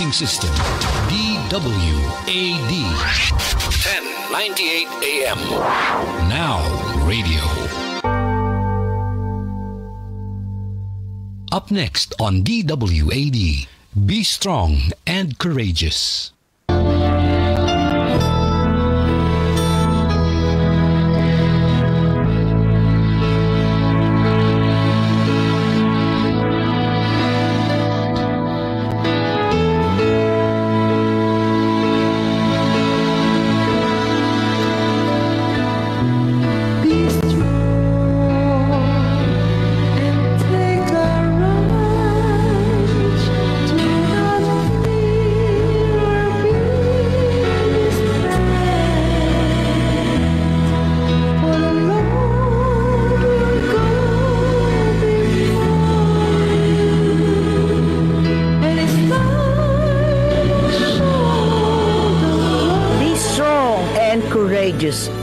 System, DWAD 1098 AM. Now Radio. Up next on DWAD, Be Strong and Courageous.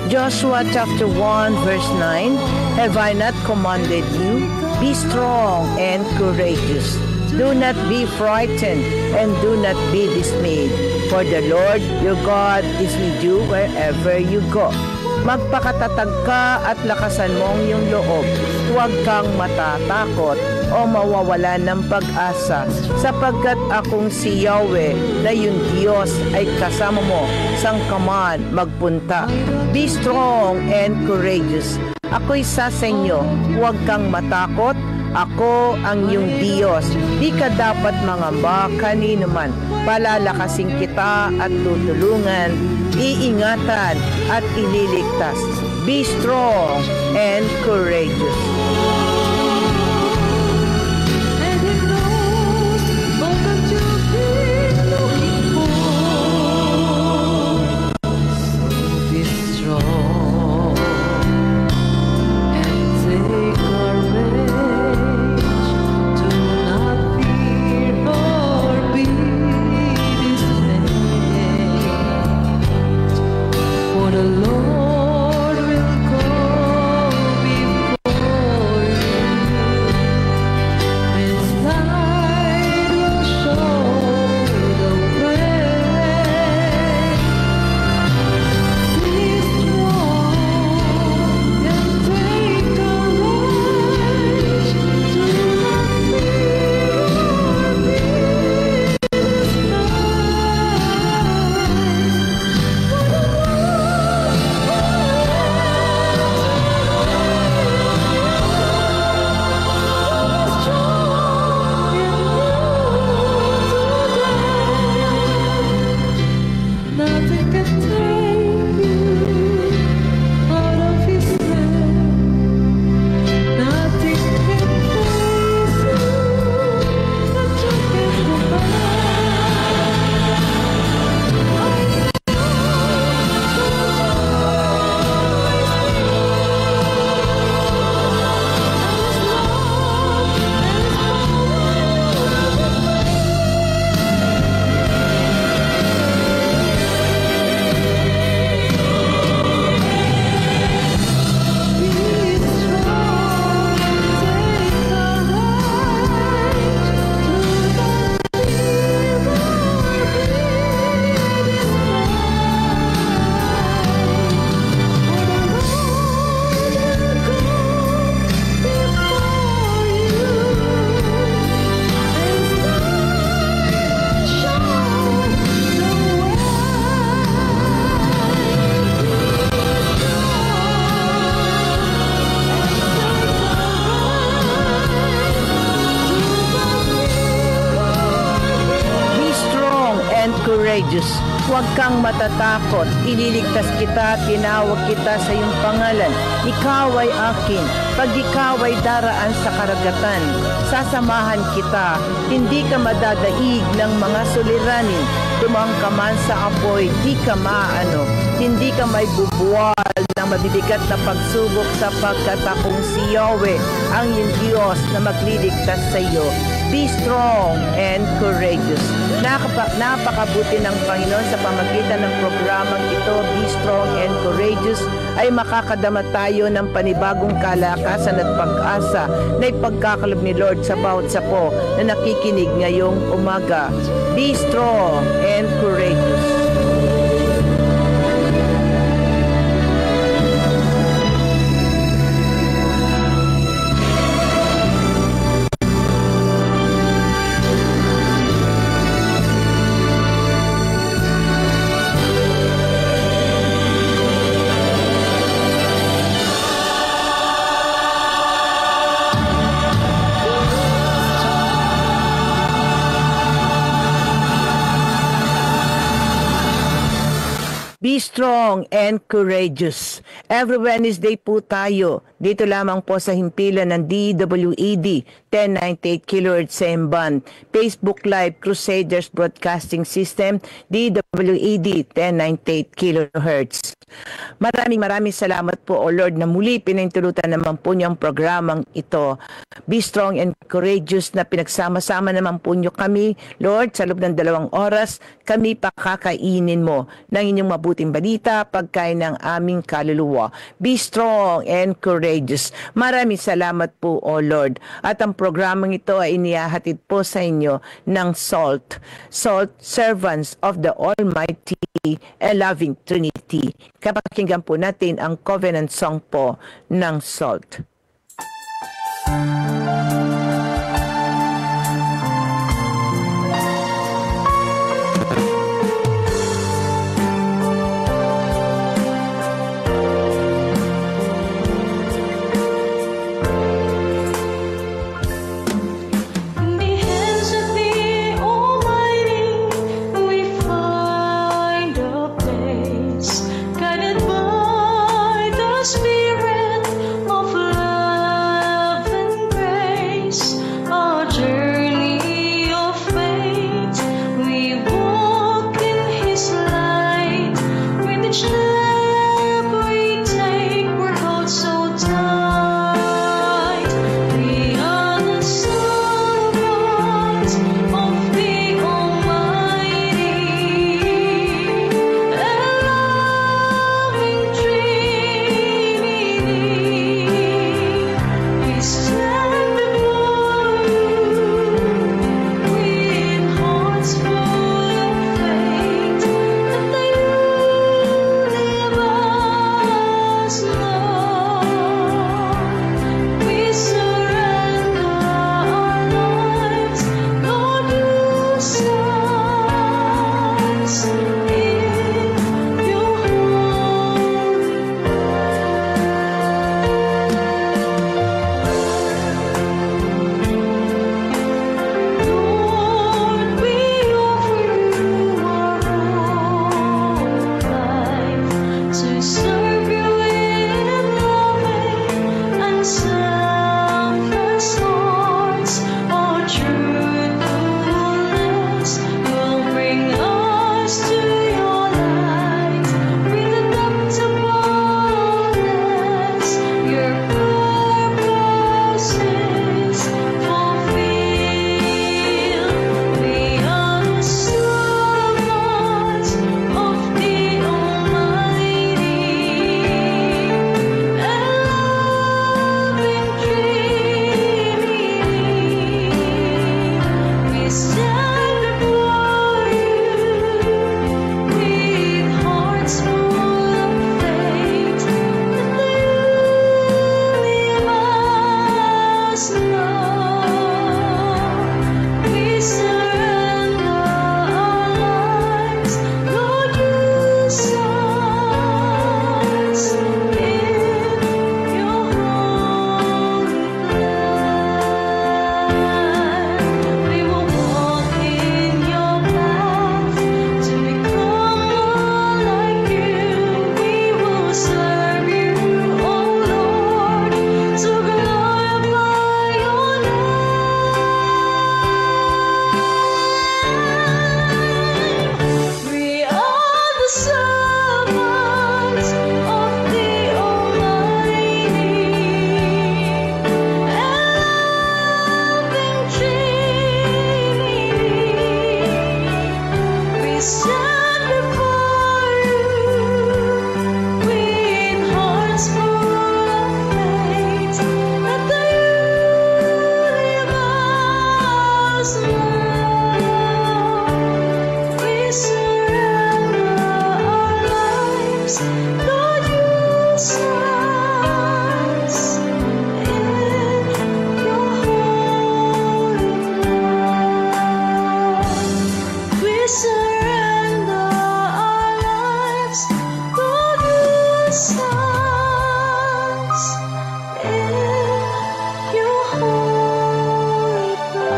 Joshua chapter 1 verse 9, Have I not commanded you? Be strong and courageous. Do not be frightened and do not be dismayed, for the Lord your God is with you wherever you go. Magpakatatag ka at lakasan mong iyong loob. Huwag kang matatakot o mawawalan ng pag-asa, sapagkat akong si Yahweh na yung Diyos ay kasama mo sang kaman magpunta. Be strong and courageous. Ako'y sa inyo, huwag kang matakot. Ako ang iyong Diyos. Di ka dapat mangamba kanino man. Palalakasin kita at tutulungan, iingatan at ililigtas. Be strong and courageous. Diyos, huwag kang matatakot, ililigtas kita, tinawag kita sa iyong pangalan. Ikaw ay akin, pag ikaw ay daraan sa karagatan, sasamahan kita, hindi ka madadaig ng mga suliranin, dumang ka man sa apoy, di ka maano, hindi ka may bubuwal ng mabibigat na pagsubok sapagkat akong si Yahweh, ang iyong Diyos na magliligtas sa iyo. Be strong and courageous. Napakabuti ng Panginoon sa pamagitan ng programang ito, Be Strong and Courageous, ay makakadama tayo ng panibagong kalakasan at pag-asa na ipagkakalob ni Lord sa bawat sapo na nakikinig ngayong umaga. Be strong and courageous. Be strong and courageous. Every Wednesday po tayo. Dito lamang po sa himpilan ng DWED 1098 kHz sa Emban. Facebook Live Crusaders Broadcasting System DWED 1098 kHz. Maraming salamat po, O Lord, na muli pinahintulutan naman po niyo ang programang ito. Be strong and courageous na pinagsama-sama naman po niyo kami, Lord, sa loob ng 2 oras, kami pakakainin mo ng inyong mabuting balita, pagkain ng aming kaluluwa. Be strong and courageous. Maraming salamat po, O Lord. At ang programang ito ay inihahatid po sa inyo ng SALT. SALT, Servants of the Almighty and Loving Trinity. Kapakinggan po natin ang covenant song po ng SALT. Spirit of love and grace. stand before you with hearts full of faith that the universe knows. We surrender our lives, Lord, use us in your holy love. We surrender our lives, Lord, use us in your holy blood.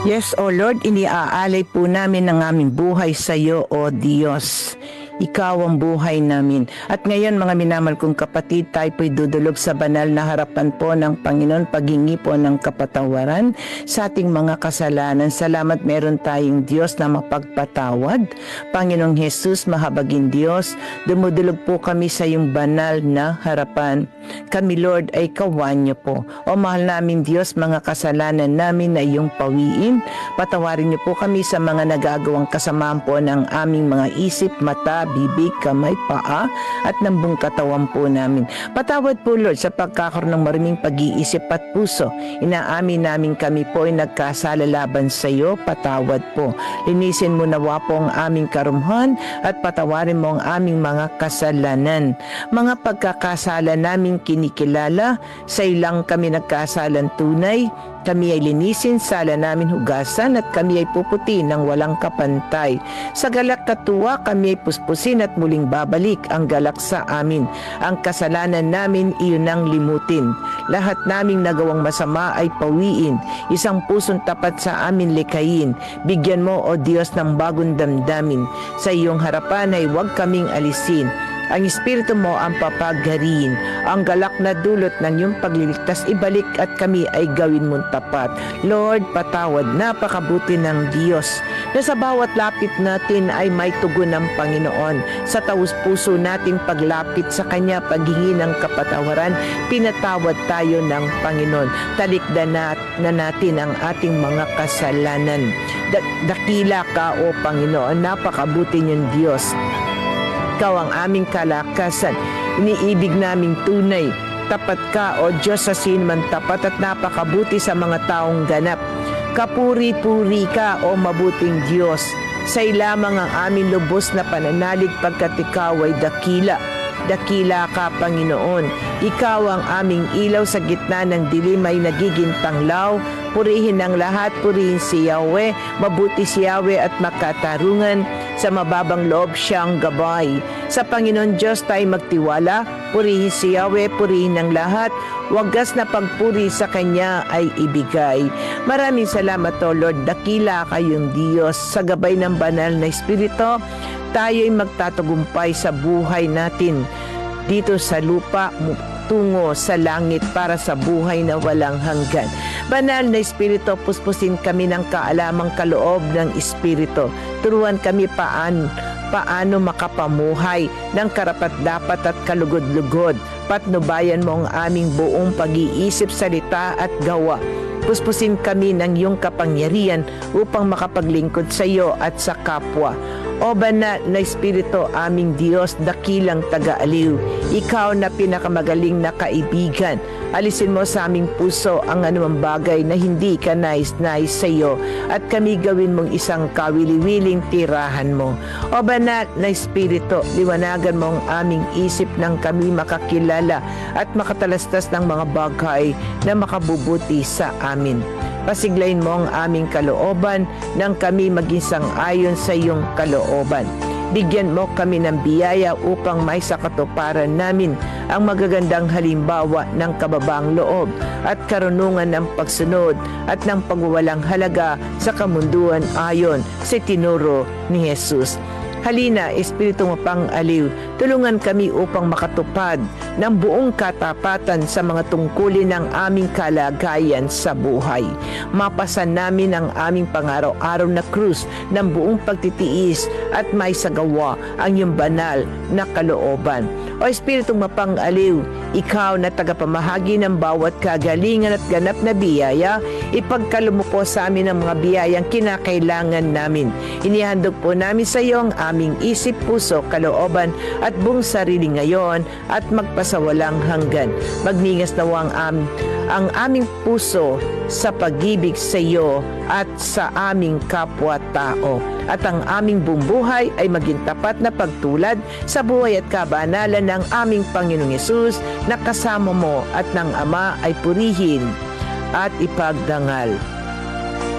Yes, O Lord, iniaalay po namin ang aming buhay sa iyo, O Diyos. Ikaw ang buhay namin. At ngayon, mga minamahal kong kapatid, tayo po'y dudulog sa banal na harapan po ng Panginoon, paghingi po ng kapatawaran sa ating mga kasalanan. Salamat, meron tayong Diyos na mapagpatawad. Panginoong Jesus, mahabagin Diyos, dumudulog po kami sa iyong banal na harapan. Kami, Lord, ay kawan niyo po. O mahal namin Diyos, mga kasalanan namin na iyong pawiin. Patawarin niyo po kami sa mga nagagawang kasamaan po ng aming mga isip, mata, bibig, kamay, paa, at ng buong katawan po namin. Patawad po, Lord, sa pagkakaroon ng maraming pag-iisip at puso. Inaamin namin kami po ay nagkasala laban sa iyo. Patawad po. Linisin mo nawa po ang aming karumhan at patawarin mo ang aming mga kasalanan. Mga pagkakasala namin kinikilala, sa ilang kami nagkasalan tunay, kami ay linisin, sala namin hugasan, at kami ay puputi ng walang kapantay. Sa galak katuwa, kami ay puspusin at muling babalik ang galak sa amin. Ang kasalanan namin, iyon ang limutin. Lahat naming nagawang masama ay pawiin. Isang pusong tapat sa amin likayin. Bigyan mo, O Diyos, ng bagong damdamin. Sa iyong harapan ay huwag kaming alisin. Ang Espiritu mo ang papagariin. Ang galak na dulot ng iyong pagliligtas, ibalik at kami ay gawin mong tapat. Lord, patawad, napakabuti ng Diyos na sa bawat lapit natin ay may tugon ng Panginoon. Sa taus puso nating paglapit sa Kanya, paghingi ng kapatawaran, pinatawad tayo ng Panginoon. Talikdan na natin ang ating mga kasalanan. Dakila ka, O Panginoon, napakabuti niyong Diyos. Ikaw ang aming kalakasan, iniibig naming tunay. Tapat ka, O Diyos, sa sinuman tapat at napakabuti sa mga taong ganap. Kapuri-puri ka, O mabuting Diyos. Sa'y lamang ang aming lubos na pananalig pagkat ikaw ay dakila. Dakila ka, Panginoon. Ikaw ang aming ilaw sa gitna ng dilim ay nagiging tanglaw. Purihin ang lahat, purihin si Yahweh. Mabuti si Yahweh at makatarungan. Sa mababang loob siyang gabay. Sa Panginoon Diyos tayo magtiwala. Purihin si Yahweh, purihin ang lahat. Wagas na pagpuri sa Kanya ay ibigay. Maraming salamat, O Lord. Dakila kayong Diyos. Sa gabay ng banal na Espiritu, tayo'y magtatagumpay sa buhay natin dito sa lupa tungo sa langit para sa buhay na walang hanggan. Banal na Espiritu, puspusin kami ng kaalamang kaloob ng Espiritu. Turuan kami paano makapamuhay ng karapat-dapat at kalugod-lugod. Patnubayan mo ang aming buong pag-iisip, salita at gawa. Puspusin kami ng iyong kapangyarihan upang makapaglingkod sa iyo at sa kapwa. O banal na Espiritu, aming Diyos, dakilang taga-aliw, ikaw na pinakamagaling na kaibigan, alisin mo sa aming puso ang anumang bagay na hindi ka nais-nais sa iyo at kami gawin mong isang kawili-wiling tirahan mo. O banal na Espiritu, liwanagan mo ang aming isip nang kami makakilala at makatalastas ng mga bagay na makabubuti sa amin. Pasiglayin mo ang aming kalooban nang kami maging sang-ayon sa iyong kalooban. Bigyan mo kami ng biyaya upang may sa katuparan namin ang magagandang halimbawa ng kababang loob at karunungan ng pagsunod at ng pagwawalang halaga sa kamunduan ayon sa tinuro ni Jesus. Halina, Espiritu mo pang aliw, tulungan kami upang makatupad ng buong katapatan sa mga tungkulin ng aming kalagayan sa buhay. Mapasan namin ang aming pangaraw-araw na krus ng buong pagtitiis at may sagawa ang iyong banal na kalooban. O Espiritong mapang-aliw, ikaw na tagapamahagi ng bawat kagalingan at ganap na biyaya, ipagkaloob mo po sa amin ang mga biyayang kinakailangan namin. Inihandog po namin sa iyo ang aming isip, puso, kalooban at buong sarili ngayon at magpasawalang hanggan. Magningas nawa ang aming puso sa pag-ibig sa iyo at sa aming kapwa-tao. At ang aming buong buhay ay maging tapat na pagtulad sa buhay at kabanalan ng aming Panginoong Yesus na kasama mo at ng Ama ay purihin at ipagdangal.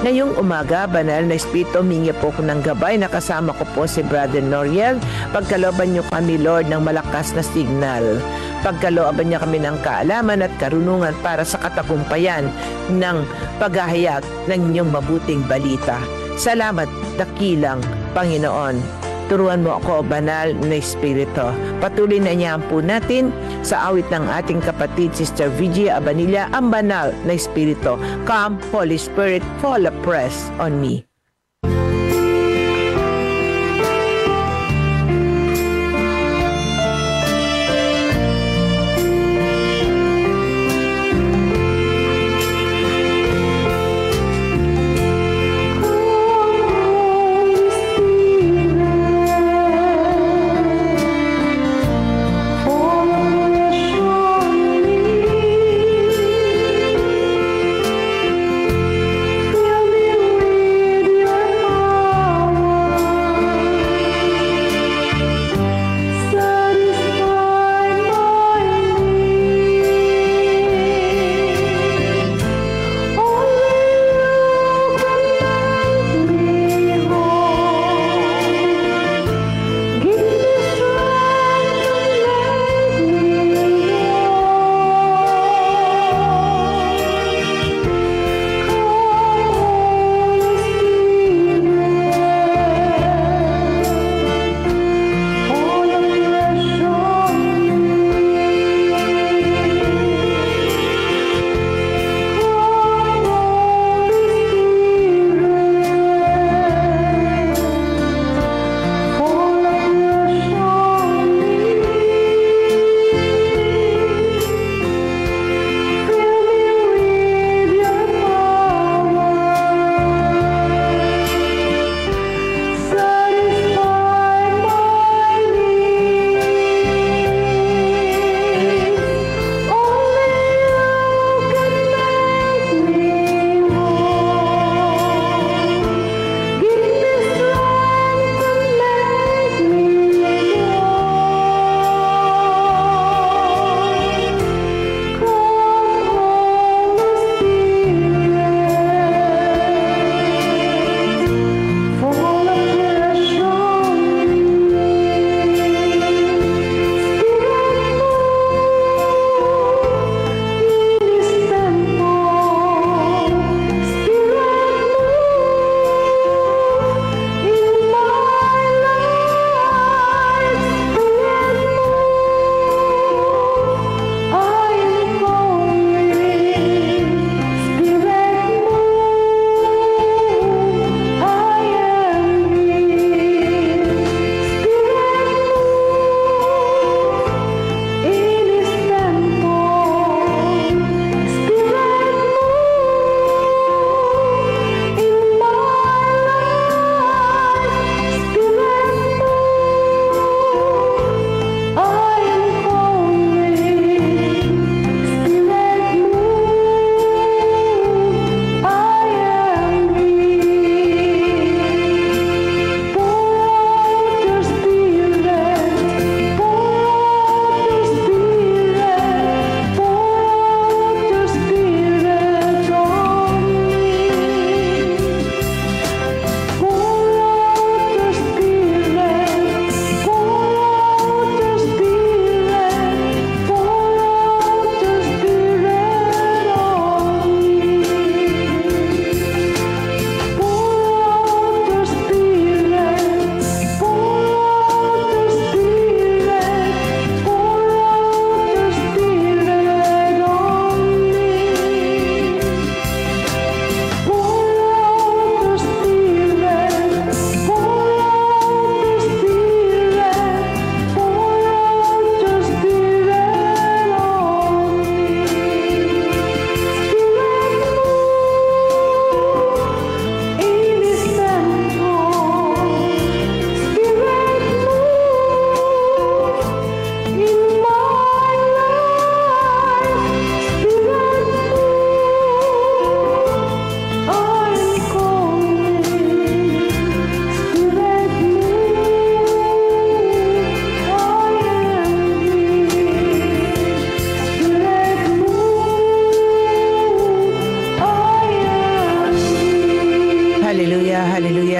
Ngayong umaga, Banal na Espiritu, humingi po ko ng gabay na kasama ko po si Brother Noriel. Pagkalooban niyo kami, Lord, ng malakas na signal. Pagkalooban niya kami ng kaalaman at karunungan para sa katagumpayan ng paghahayag ng inyong mabuting balita. Salamat, dakilang Panginoon. Turuan mo ako, Banal na Espiritu. Patuloy na niyahan po natin sa awit ng ating kapatid Sister Vigia Abanilla, ang Banal na Espiritu. Come, Holy Spirit, fall afresh on me. Fill me with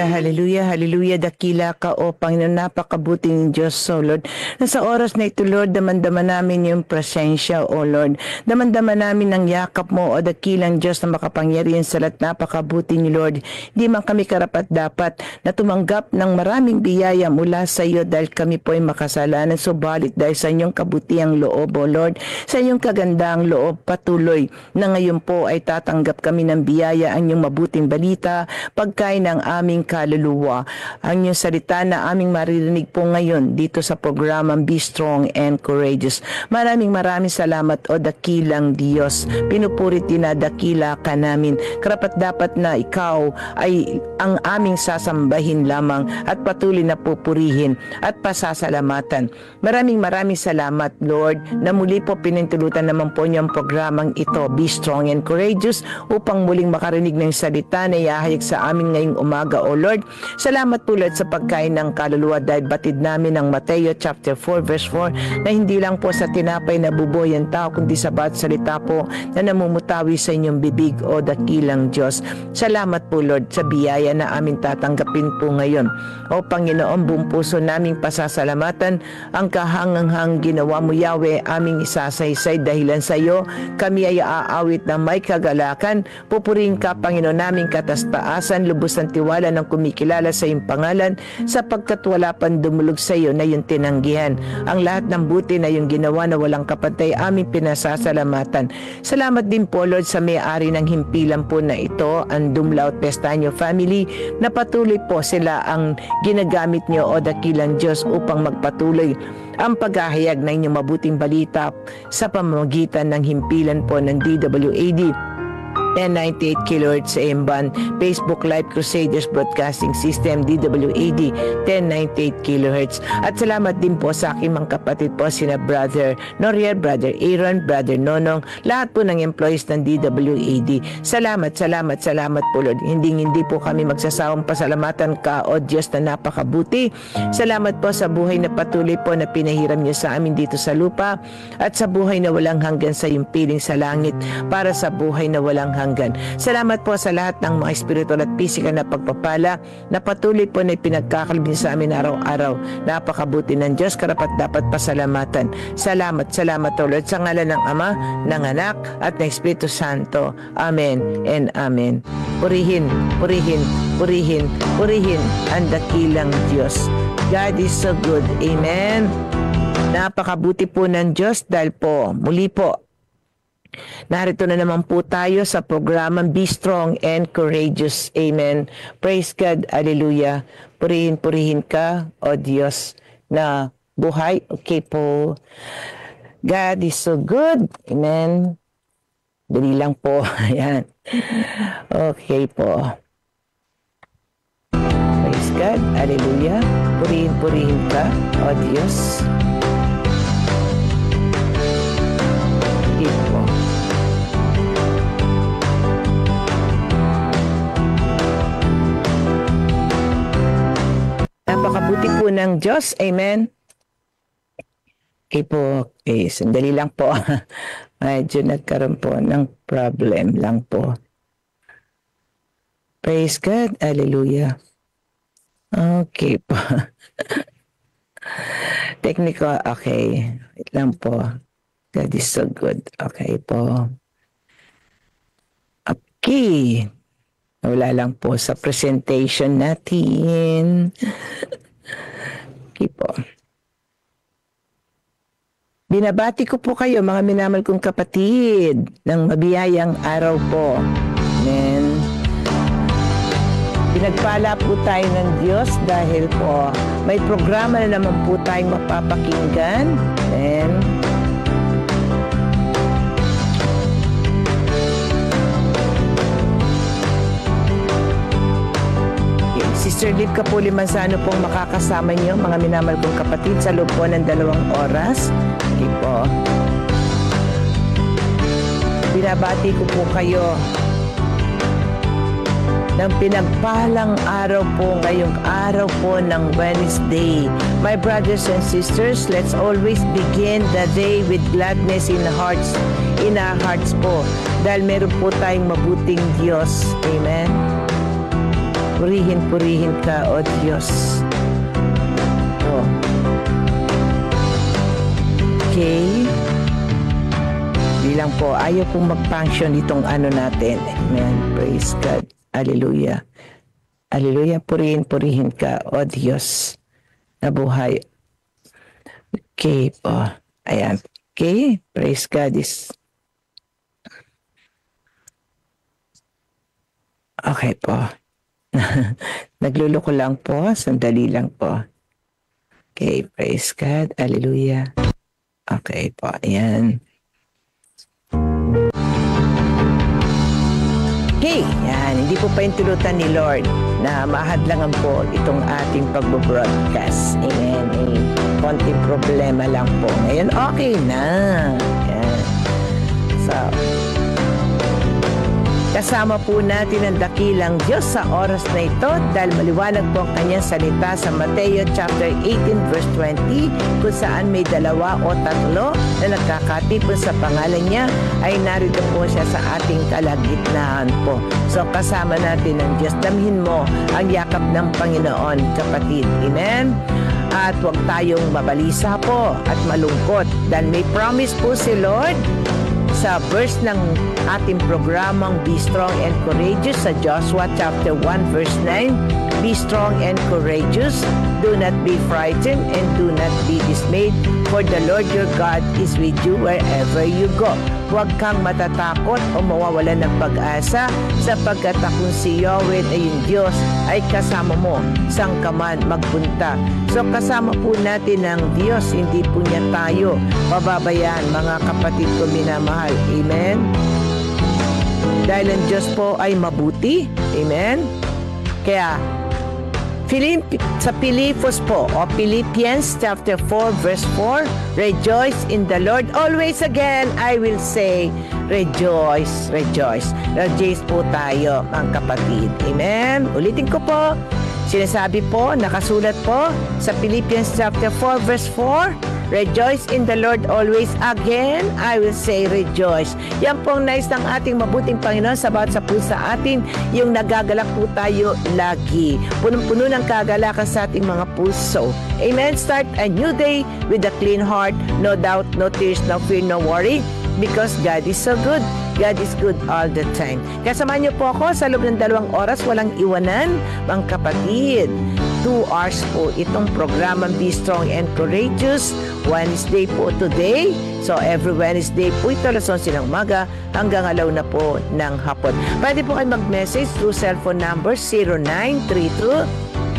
Hallelujah, hallelujah, hallelujah. Dakila ka, O Panginoon, napakabuting Diyos, O Lord. Na sa oras na ito, Lord, daman-daman namin yung presensya, O Lord. Daman-daman namin ang yakap mo, O dakilang Diyos na makapangyarihan sa lahat, napakabuti ni Lord. Di man kami karapat-dapat na tumanggap ng maraming biyaya mula sa iyo dahil kami po ay makasalanan. Subalit dahil sa inyong kabutiang loob, O Lord, sa inyong kagandang loob, patuloy na ngayon po ay tatanggap kami ng biyaya, ang inyong mabuting balita, pagkain ng aming kaluluwa. Ang inyong salita na aming maririnig po ngayon dito sa programang Be Strong and Courageous. Maraming salamat, O dakilang Diyos. Pinupurit dinadakila ka namin. Karapat dapat na ikaw ay ang aming sasambahin lamang at patuloy na pupurihin at pasasalamatan. Maraming salamat, Lord, na muli po pinintulutan naman po niyo ang programang ito, Be Strong and Courageous, upang muling makarinig ng salita na ihahayag sa amin ngayong umaga, O Lord. Salamat po, Lord, sa pagkain ng kaluluwa dahil batid namin ang Mateo chapter 4 verse 4 na hindi lang po sa tinapay na bubuhay ang tao kundi sa bawat salita po na namumutawi sa inyong bibig, O dakilang Diyos. Salamat po, Lord, sa biyaya na aming tatanggapin po ngayon. O Panginoon, buong puso naming pasasalamatan ang kahanganghang ginawa mo, Yahweh, aming isasaysay dahilan sa iyo. Kami ay aawit ng may kagalakan. Pupurihin ka, Panginoon, naming katastaasan, lubos ng tiwala ng kumikilala sa iyong pangalan, sapagkat wala pang dumulog sa iyo na iyong tinanggihan. Ang lahat ng buti na iyong ginawa na walang kapantay, aming pinasasalamatan. Salamat din po, Lord, sa may-ari ng himpilan po na ito, ang Dumlaut Pestaño family, na patuloy po sila ang ginagamit niyo, O dakilang Diyos, upang magpatuloy ang paghahayag ng inyong mabuting balita sa pamamagitan ng himpilan po ng DWAD 1098 kHz AM band, Facebook Live Crusaders Broadcasting System, DWAD 1098 kHz. At salamat din po sa aking mga kapatid po, sina Brother Noriel, Brother Aaron, Brother Nonong, lahat po ng employees ng DWAD. Salamat po, Lord. Hindi po kami magsasawang pasalamatan ka, O Diyos na napakabuti. Salamat po sa buhay na patuloy po na pinahiram niyo sa amin dito sa lupa at sa buhay na walang hanggan sa iyong piling sa langit para sa buhay na walang hanggan. Salamat po sa lahat ng mga spiritual at physical na pagpapala na patuloy po na pinagkakalib niyo sa amin araw-araw. Napakabuti ng Diyos, karapat dapat pasalamatan. Salamat, O Lord, sa ngalan ng Ama, ng Anak, at ng Espiritu Santo. Amen and Amen. Purihin ang dakilang Diyos. God is so good. Amen. Napakabuti po ng Diyos dahil po, muli po, narito na naman po tayo sa programang Be Strong and Courageous. Amen. Praise God. Hallelujah. Purihin ka, O Diyos na buhay. Okay po. God is so good. Amen. Dali lang po. Ayan. Okay po. Praise God. Hallelujah. Purihin ka, O Diyos. Okay po. Napakabuti po ng Diyos. Amen. Okay po. Okay, sandali lang po. Medyo nagkaroon po ng problem lang po. Praise God. Hallelujah. Okay po. Technical. Okay. Wait lang po. God is so good. Okay po. Okay. Wala lang po sa presentation natin. Okay po. Binabati ko po kayo, mga minamahal kong kapatid, ng mabiyayang araw po. Amen. Pinagpala po tayo ng Diyos dahil po may programa na naman po tayong mapapakinggan. Amen. Sister Liv Capuli Manzano pong makakasama niyo, mga minamahal kong kapatid, sa loob po ng 2 oras. Okay po. Binabati ko po kayo ng pinagpalang araw po ngayong araw po ng Wednesday. My brothers and sisters, let's always begin the day with gladness in our hearts po. Dahil meron po tayong mabuting Diyos. Amen. Purihin ka, O Diyos. Oh. Okay. Bilang po, ayaw kong mag-function itong ano natin. Amen. Praise God. Hallelujah. Hallelujah. Purihin ka, O Diyos, na buhay. Okay po. Ayan. Okay. Praise God. Okay po. Nagluloko lang po. Sandali lang po. Okay. Praise God. Hallelujah. Okay po. Ayan. Okay, yan. Hindi po pa yung tulutan ni Lord na mahadlangan po itong ating pag-broadcast. Amen. Konting problema lang po. Ngayon, okay na. Yan. So, kasama po natin ang dakilang Diyos sa oras na ito dahil maliwanag po ang kanyang salita sa Mateo chapter 18 verse 20 kung saan may 2 o 3 na nagkakatipon sa pangalan niya ay narito po siya sa ating kalagitnaan po. So kasama natin ang Diyos. Damhin mo ang yakap ng Panginoon, kapatid. Amen? At huwag tayong mabalisa po at malungkot dahil may promise po si Lord sa verse ng ating programang Be Strong and Courageous sa Joshua chapter 1 verse 9. Be strong and courageous. Do not be frightened and do not be dismayed, for the Lord your God is with you wherever you go. Huwag kang matatakot o mawawalan ng pag-asa sapagkat akong si Yahweh ay yung Diyos ay kasama mo saan ka man magpunta. So kasama po natin ang Diyos, hindi po niya tayo pababayaan, mga kapatid ko minamahal. Amen? Dahil ang Diyos po ay mabuti. Amen? Kaya sa Pilipos po o Philippians chapter 4 verse 4, rejoice in the Lord always. Again I will say rejoice, rejoice. Rejoice po tayo, mga kapatid. Amen. Ulitin ko po. Sinasabi po, nakasulat po sa Philippians chapter 4 verse 4, rejoice in the Lord always. Again, I will say rejoice. Yan po ang nais ng ating mabuting Panginoon sa bawat sa puso sa atin, yung nagagalak po tayo lagi. Punong-puno ng kagalakan sa ating mga puso. Amen. Start a new day with a clean heart. No doubt, no tears, no fear, no worry. Because God is so good. God is good all the time. Kasama niyo po ako sa loob ng 2 oras, walang iwanan, mga kapatid. 2 hours po itong programang Be Strong and Courageous. Wednesday po today. So every Wednesday po ito, alas 11 ng umaga hanggang alaw na po ng hapon. Pwede po kayo mag-message through cellphone number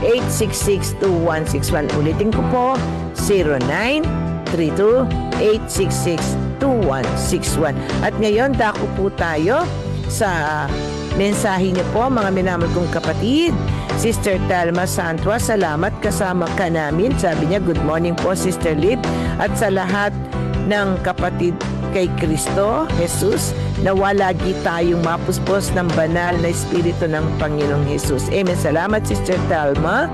0932-866-2161. Ulitin ko po, 0932-866-2161. At ngayon, dako po tayo sa mensahe niyo po, mga minamahal kong kapatid. Sister Telma Santua, salamat kasama ka namin. Sabi niya, good morning po Sister Lip. At sa lahat ng kapatid kay Kristo, Jesus, nawa lagi tayong mapuspos ng banal na Espiritu ng Panginoong Jesus. Amen. Salamat Sister Telma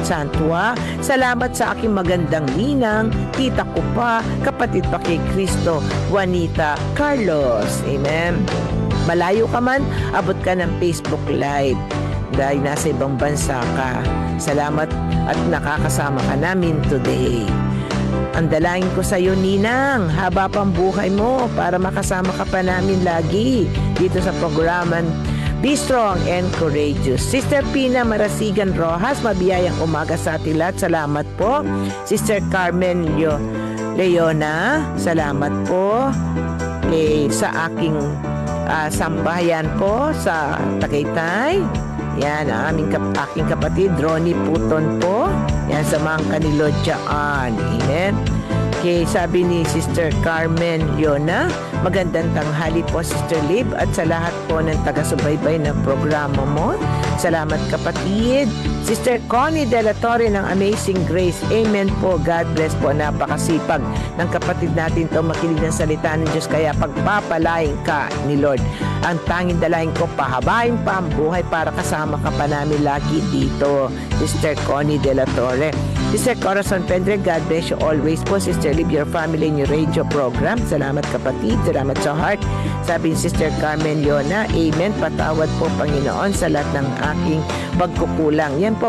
Santua. Salamat sa aking magandang ninang, tita ko pa, kapatid pa kay Kristo, Juanita Carlos. Amen. Malayo ka man, abot ka ng Facebook Live dahil nasa ibang bansa ka. Salamat at nakakasama ka namin today. Ang dalangin ko sa iyo, Ninang, haba pang buhay mo para makasama ka pa namin lagi dito sa programan Be Strong and Courageous. Sister Pina Marasigan Rojas, mabiyayang umaga sa ating lahat. Salamat po. Sister Carmen Leona, salamat po. Sa aking sambahayan po sa Tagaytay. Yan, aking kapatid, Ronnie Puton po. Yan, samahan ka ni Lord dyan. Amen. Okay, sabi ni Sister Carmen Leona, magandang tanghali po Sister Lib at sa lahat po ng taga-subaybay ng programa mo. Salamat kapatid. Sister Connie De La Torre ng Amazing Grace. Amen po. God bless po. Napakasipag ng kapatid natin to makinig ng salita ng Diyos. Kaya pagpapalain ka ni Lord. Ang tanging dalahin ko, pahabain pa ang buhay para kasama ka pa namin lagi dito. Sister Connie De La Torre. Sister Corazon Pendre, God bless you always po. Sister, live your family in your radio program. Salamat kapatid. Salamat sa heart. Sabi ni Sister Carmen Yona, Amen. Patawad po Panginoon sa lahat ng aking pagkukulang. Yan po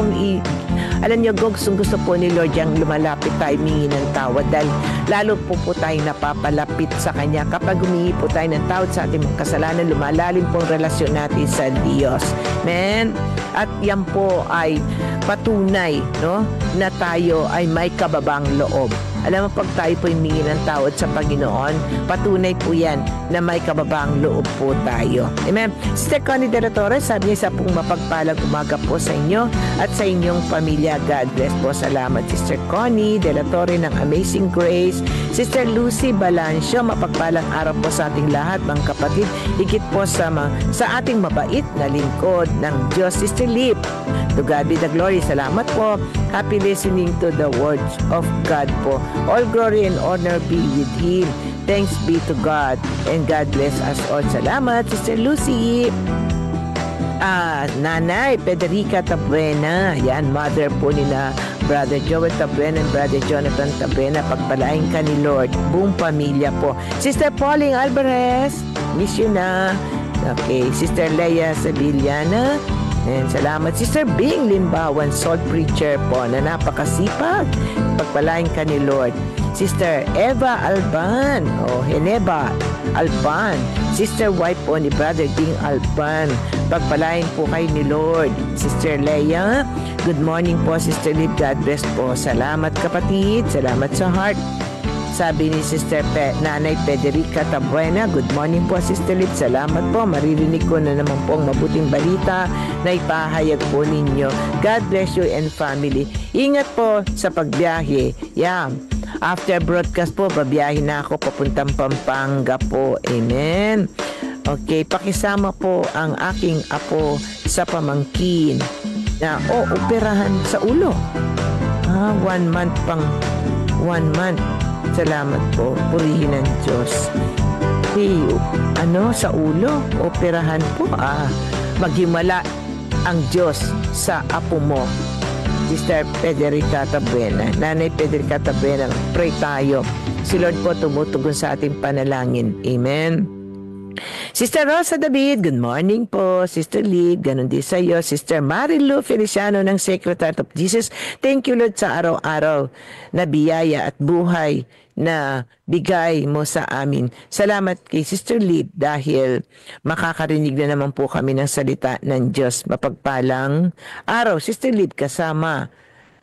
alam niyo, gusto po ni Lord yung lumalapit tayo, humingi ng tawad dahil lalo po tayo napapalapit sa Kanya. Kapag humingi po tayo ng tawad sa ating mga kasalanan, lumalalim po ang relasyon natin sa Diyos. Amen. At yan po ay patunay, no, na tayo ay may kababang loob. Alam mo, pag tayo po humingi ng tawad sa Panginoon, patunay po yan na may kababang loob po tayo. Amen. Sister Connie De La Torre, sabi niya, sa pong mapagpalang umaga po sa inyo at sa inyong pamilya. God bless po. Salamat, Sister Connie De La Torre ng Amazing Grace. Sister Lucy Balancio, mapagpalang araw po sa ating lahat, mga kapatid. Higit po sa ating mabait na lingkod ng Diyos. Sister Lip, to God be the glory. Salamat po. Happy listening to the words of God po. All glory and honor be with Him. Thanks be to God and God bless us all. Salamat, Sister Lucy. Nanay Federica Tabuena, yan, mother po ni na Brother Joel Tabuena and Brother Jonathan Tabuena. Pagpalain ka ni Lord, buong pamilya po. Sister Pauline Alvarez, miss you na. Okay, Sister Leia Sevillana, and salamat. Sister Bing Limbawan, Salt Preacher po, na napakasipag. Pagpalain ka ni Lord. Sister Eva Alban, Heneba Alban, Sister wife po ni Brother Ding Alban. Pagpalain po kayo ni Lord. Sister Leia, good morning po. Sister Liv, God bless po. Salamat kapatid, salamat sa heart. Sabi ni Sister Nanay Federica Tabuena, good morning po Sister Liv, salamat po. Maririnig ko na naman po ang mabuting balita na ipahayag po ninyo. God bless you and family. Ingat po sa pagbiyahe. Yeah. After broadcast po, babiyahin na ako papuntang Pampanga po. Amen. Okay, pakisama po ang aking apo sa pamangkin na operahan sa ulo. 1 month pang 1 month. Salamat po. Purihin ng Diyos. Hey, sa ulo, operahan po. Maghimala ang Diyos sa apo mo. Sister Federica Tabuena, Nanay Federica Tabuena, pray tayo. Si Lord po tumutugon sa ating panalangin. Amen. Sister Rosa David, good morning po. Sister Lee, ganun din sa iyo. Sister Marilu Feliciano ng Sacred Heart of Jesus, thank you Lord sa araw-araw na biyaya at buhay na bigay mo sa amin. Salamat kay Sister Lee dahil makakarinig na naman po kami ng salita ng Diyos. Mapagpalang araw, Sister Lee, kasama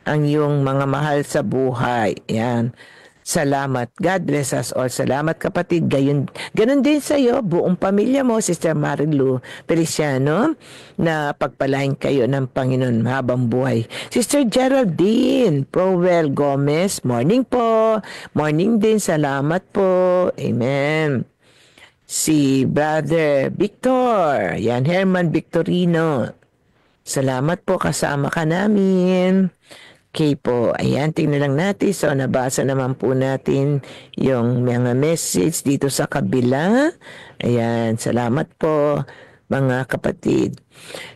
ang iyong mga mahal sa buhay. Yan. Salamat. God bless us all. Salamat kapatid. Ganun din sa iyo, buong pamilya mo, Sister Marilu Feliciano, na pagpalain kayo ng Panginoon habang buhay. Sister Geraldine Powell Gomez, morning po. Morning din. Salamat po. Amen. Si Brother Victor, yan, Herman Victorino. Salamat po, kasama ka namin. Okay po, ayan, tingnan lang natin. So, nabasa naman po natin yung mga message dito sa kabila. Ayan, salamat po mga kapatid.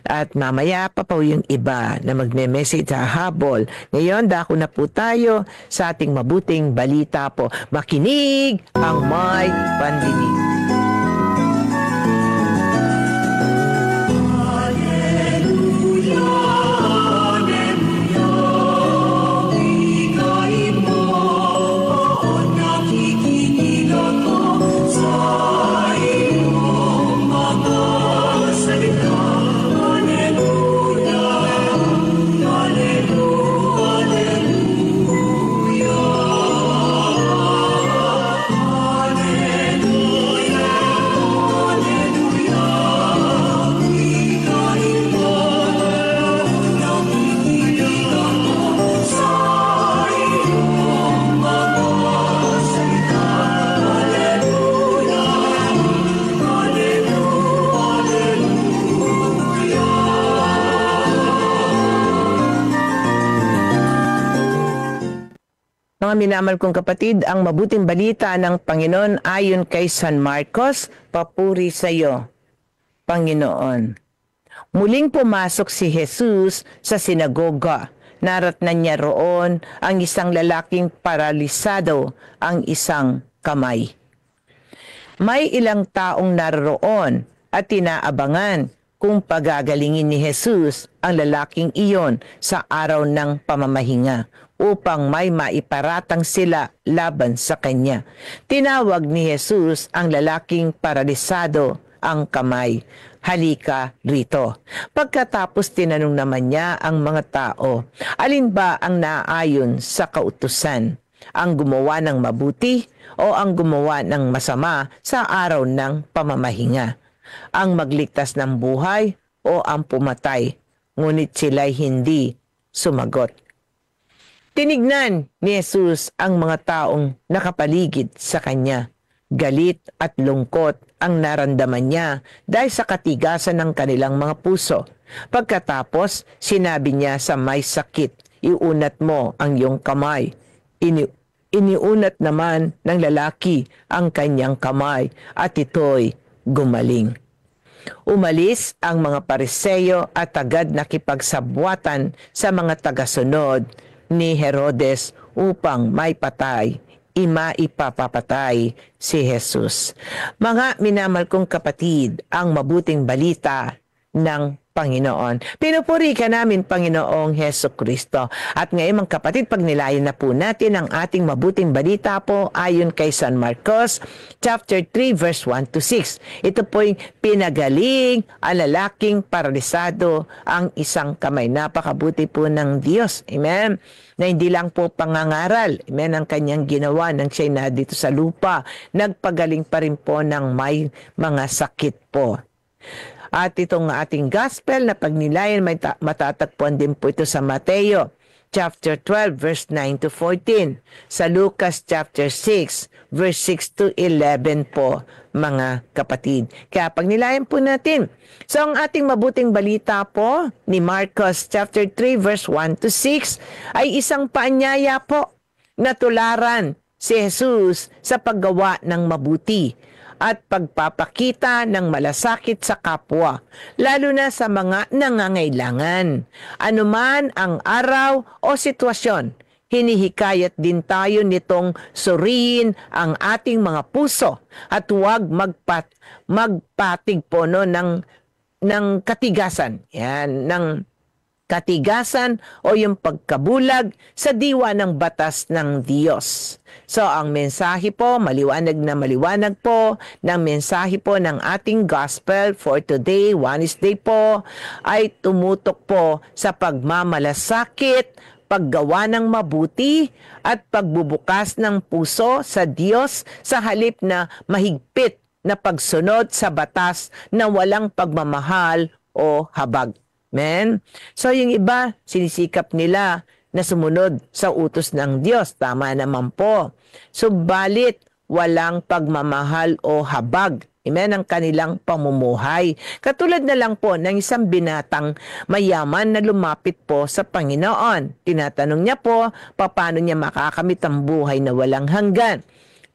At mamaya pa po yung iba na magme-message sa habol. Ngayon, dako na po tayo sa ating mabuting balita po. Makinig ang may pandinig. Hallelujah. Mga minamahal kong kapatid, ang mabuting balita ng Panginoon ayon kay San Marcos, papuri sa iyo, Panginoon. Muling pumasok si Jesus sa sinagoga. Naratnan niya roon ang isang lalaking paralisado ang isang kamay. May ilang taong naroon at tinaabangan kung pagagalingin ni Jesus ang lalaking iyon sa araw ng pamamahinga upang may maiparatang sila laban sa kanya. Tinawag ni Jesus ang lalaking paralisado ang kamay. Halika rito. Pagkatapos tinanong naman niya ang mga tao, alin ba ang naayon sa kautusan? Ang gumawa ng mabuti o ang gumawa ng masama sa araw ng pamamahinga? Ang magligtas ng buhay o ang pumatay? Ngunit sila'y hindi sumagot. Tinignan ni Jesus ang mga taong nakapaligid sa kanya. Galit at lungkot ang naramdaman niya dahil sa katigasan ng kanilang mga puso. Pagkatapos, sinabi niya sa may sakit, iunat mo ang iyong kamay. Iniunat naman ng lalaki ang kanyang kamay at ito'y gumaling. Umalis ang mga Pariseyo at agad nakipagsabwatan sa mga tagasunod ni Herodes upang maipapapatay si Jesus. Mga minamahal kong kapatid, ang mabuting balita ng Panginoon. Pinupuri ka namin, Panginoong Heso Kristo. At ngayon mga kapatid, pagnilayan na po natin ang ating mabuting balita po ayon kay San Marcos, chapter 3, verse 1 to 6. Ito po'y pinagaling ang lalaking paralisado ang isang kamay. Napakabuti po ng Diyos. Amen. Na hindi lang po pangangaral. Amen. Ang kanyang ginawa nang siya'y na dito sa lupa. Nagpagaling pa rin po ng may mga sakit po. At itong ating gospel na pagnilayan may matatagpuan din po ito sa Mateo chapter 12 verse 9 to 14. Sa Lucas chapter 6 verse 6 to 11 po mga kapatid. Kaya pagnilayan po natin. So ang ating mabuting balita po ni Marcos chapter 3 verse 1 to 6 ay isang paanyaya po na tularan si Jesus sa paggawa ng mabuti at pagpapakita ng malasakit sa kapwa, lalo na sa mga nangangailangan. Anuman ang araw o sitwasyon, hinihikayat din tayo nitong suriin ang ating mga puso at huwag magpatig po ng katigasan. Yan, ng katigasan o yung pagkabulag sa diwa ng batas ng Diyos. So, ang mensahe po, maliwanag po, ng mensahe po ng ating gospel for today, Wednesday po, ay tumutok po sa pagmamalasakit, paggawa ng mabuti, at pagbubukas ng puso sa Diyos sa halip na mahigpit na pagsunod sa batas na walang pagmamahal o habag. Amen? So yung iba, sinisikap nila na sumunod sa utos ng Diyos. Tama naman po. Subalit, walang pagmamahal o habag. Amen? Ang kanilang pamumuhay. Katulad na lang po ng isang binatang mayaman na lumapit po sa Panginoon. Tinatanong niya po, paano niya makakamit ang buhay na walang hanggan.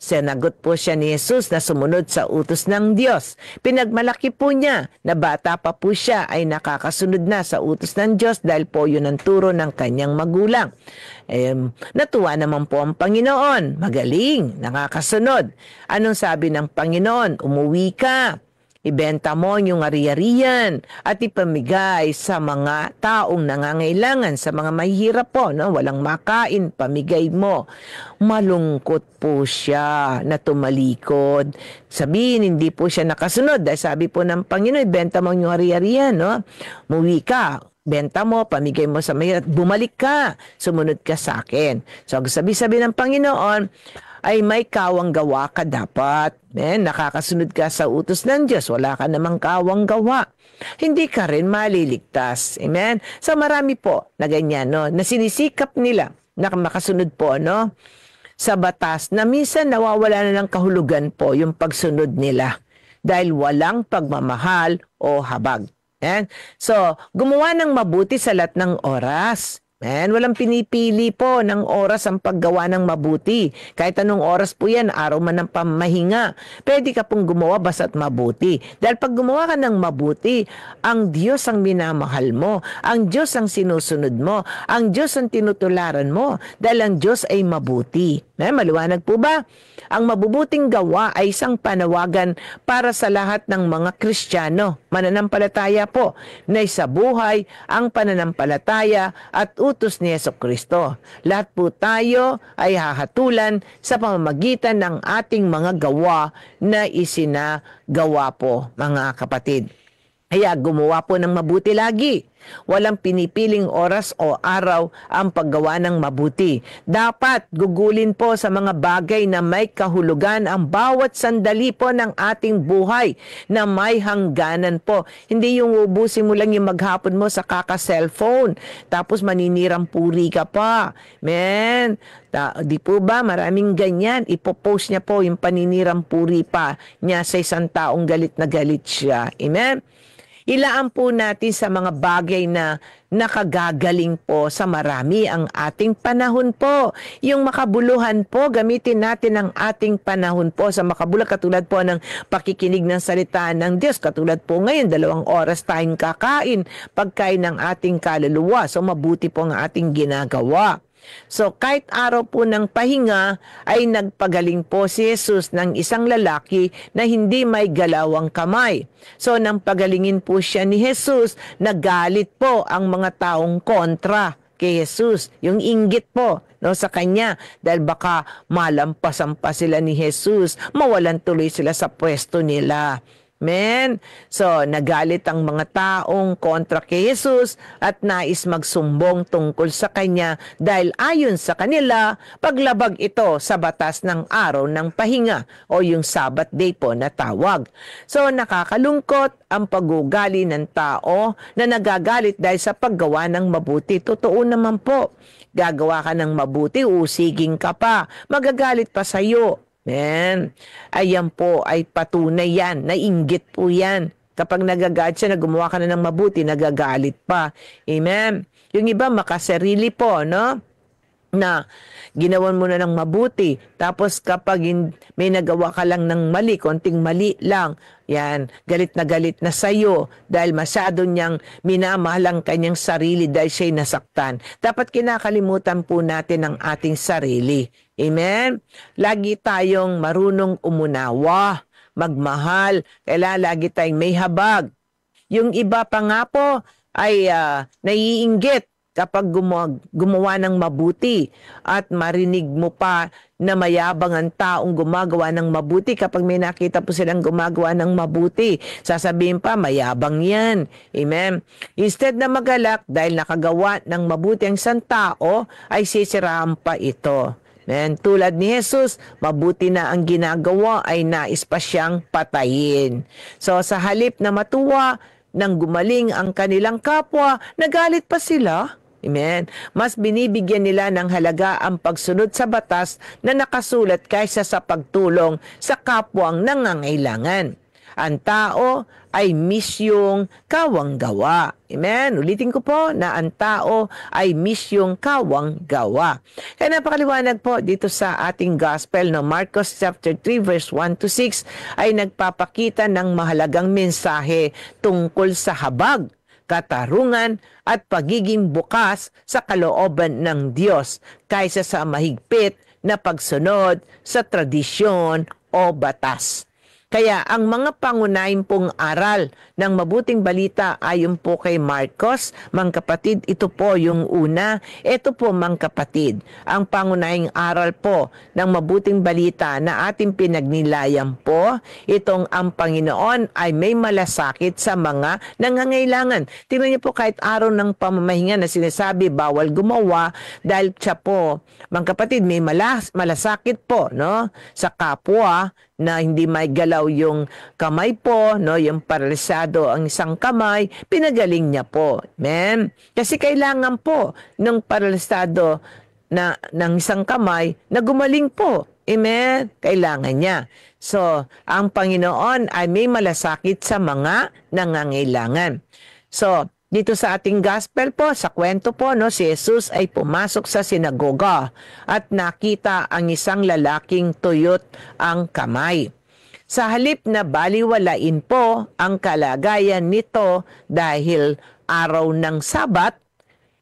Sinagot po siya ni Jesus na sumunod sa utos ng Diyos. Pinagmalaki po niya na bata pa po siya ay nakakasunod na sa utos ng Diyos dahil po yun ang turo ng kanyang magulang. Natuwa naman po ang Panginoon. Magaling, nakakasunod. Anong sabi ng Panginoon? Umuwi ka. Ibenta mo yung ari-arian at ipamigay sa mga taong nangangailangan, sa mga mahihirap po, no? Walang makain, pamigay mo. Malungkot po siya na tumalikod. Sabihin, hindi po siya nakasunod. Dahil sabi po ng Panginoon, ibenta mo yung ari-arian, no? Muwi ka. Benta mo, pamigay mo sa mahirap, bumalik ka, sumunod ka sa akin. So, sabi ng Panginoon, ay may kawang gawa ka dapat. Nakakasunod ka sa utos ng Diyos, wala ka namang kawang gawa. Hindi ka rin maliligtas. Amen? So marami po na ganyan, no? Na sinisikap nila na makasunod po, no? Sa batas na minsan nawawala na ng kahulugan po yung pagsunod nila dahil walang pagmamahal o habag. Amen? So gumawa ng mabuti sa lahat ng oras. Walang pinipili po ng oras ang paggawa ng mabuti. Kahit anong oras po yan, araw man ng pamahinga, pwede ka pong gumawa basta't mabuti. Dahil pag gumawa ka ng mabuti, ang Diyos ang minamahal mo, ang Diyos ang sinusunod mo, ang Diyos ang tinutularan mo, dahil ang Diyos ay mabuti. Maliwanag po ba? Ang mabubuting gawa ay isang panawagan para sa lahat ng mga Kristiyano, mananampalataya po, na sa buhay ang pananampalataya at utos ni Jesucristo. Lahat po tayo ay hahatulan sa pamamagitan ng ating mga gawa na isinagawa po, mga kapatid. Kaya gumawa po ng mabuti lagi. Walang pinipiling oras o araw ang paggawa ng mabuti. Dapat gugulin po sa mga bagay na may kahulugan ang bawat sandali po ng ating buhay na may hangganan po. Hindi yung ubusin mo lang yung maghapon mo sa kaka-cellphone tapos maninirang puri ka pa. Di po ba maraming ganyan? Ipopost niya po yung paninirang puri pa niya sa isang taong galit na galit siya. Amen? Ilaan po natin sa mga bagay na nakagagaling po sa marami ang ating panahon po. Yung makabuluhan po, gamitin natin ang ating panahon po sa makabuluhan, katulad po ng pakikinig ng salita ng Diyos. Katulad po ngayon, 2 oras tayong kakain, pagkain ng ating kaluluwa. So mabuti po ang ating ginagawa. So kahit araw po ng pahinga ay nagpagaling po si Jesus ng isang lalaki na hindi may galawang kamay. So nang pagalingin po siya ni Jesus, nagalit po ang mga taong kontra kay Jesus. Yung inggit po sa kanya dahil baka malampasan pa sila ni Jesus, mawalan tuloy sila sa pwesto nila. So, nagalit ang mga taong kontra kay Jesus at nais magsumbong tungkol sa kanya dahil ayon sa kanila, paglabag ito sa batas ng araw ng pahinga o yung Sabbath day po na tawag. So, nakakalungkot ang pagugali ng tao na nagagalit dahil sa paggawa ng mabuti. Totoo naman po, gagawa ka ng mabuti, usiging ka pa, magagalit pa sa'yo. Ayan po ay patunay yan, nainggit po yan. Kapag nagagalit siya na gumawa ka na ng mabuti, nagagalit pa. Amen. Yung iba makasarili po, no? Na ginawan mo na ng mabuti. Tapos kapag may nagawa ka lang ng mali, konting mali lang, yan, galit na sa'yo dahil masyado niyang minamahal ang kanyang sarili dahil siya'y nasaktan. Dapat kinakalimutan po natin ang ating sarili. Amen? Lagi tayong marunong umunawa, magmahal, kailangan lagi tayong may habag. Yung iba pa nga po ay naiinggit kapag gumawa ng mabuti at marinig mo pa na mayabang ang taong gumagawa ng mabuti. Kapag may nakita po silang gumagawa ng mabuti, sasabihin pa, mayabang yan. Amen? Instead na magalak dahil nakagawa ng mabuti ang isang tao, ay sisiraan pa ito. Amen? Tulad ni Jesus, mabuti na ang ginagawa ay nais pa siyang patayin. So sa halip na matuwa, nang gumaling ang kanilang kapwa, nagalit pa sila. Amen. Mas binibigyan nila ng halaga ang pagsunod sa batas na nakasulat kaysa sa pagtulong sa kapwang nangangailangan. Ang tao ay misyong kawang gawa. Amen. Ulitin ko po na ang tao ay misyong kawang gawa. Kaya napakaliwanag po dito sa ating gospel no Marcos chapter 3 verse 1 to 6 ay nagpapakita ng mahalagang mensahe tungkol sa habag, katarungan at pagiging bukas sa kalooban ng Diyos kaysa sa mahigpit na pagsunod sa tradisyon o batas. Kaya ang mga pangunahing pong aral ng mabuting balita ayon po kay Marcos, mga kapatid, ito po yung una. Ito po mga kapatid, ang pangunahing aral po ng mabuting balita na ating pinagnilayan po, itong ang Panginoon ay may malasakit sa mga nangangailangan. Tingnan niyo po kahit araw ng pamamahinga na sinasabi bawal gumawa dahil siya po, mga kapatid, may malasakit po no sa kapwa na hindi may galaw yung kamay po, no, yung paralisado ang isang kamay, pinagaling niya po. Amen? Kasi kailangan po ng paralisado na ng isang kamay na gumaling po. Amen? Kailangan niya. So, ang Panginoon ay may malasakit sa mga nangangailangan. So, Dito sa ating gospel po, sa kwento po, no, si Jesus ay pumasok sa sinagoga at nakita ang isang lalaking tuyot ang kamay. Sa halip na baliwalain po ang kalagayan nito dahil araw ng Sabat,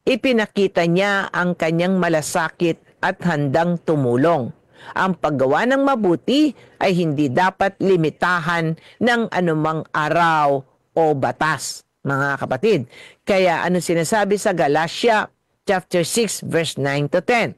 ipinakita niya ang kanyang malasakit at handang tumulong. Ang paggawa ng mabuti ay hindi dapat limitahan ng anumang araw o batas, mga kapatid. Kaya ano sinasabi sa Galatia chapter 6 verse 9 to 10?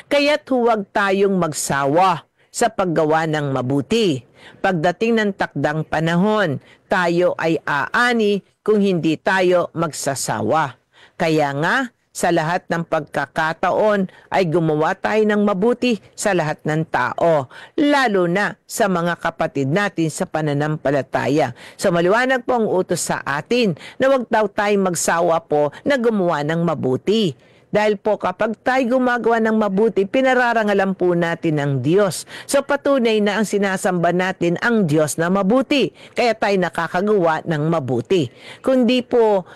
Kaya't huwag tayong magsawa sa paggawa ng mabuti. Pagdating ng takdang panahon, tayo ay aani kung hindi tayo magsasawa. Kaya nga, sa lahat ng pagkakataon ay gumawa tayo ng mabuti sa lahat ng tao, lalo na sa mga kapatid natin sa pananampalataya. So maliwanag po ang utos sa atin na huwag daw tayong magsawa po na gumawa ng mabuti. Dahil po kapag tayo gumagawa ng mabuti, pinararangalan po natin ang Diyos. So patunay na ang sinasamba natin ang Diyos na mabuti. Kaya tayo nakakagawa ng mabuti. Kundi po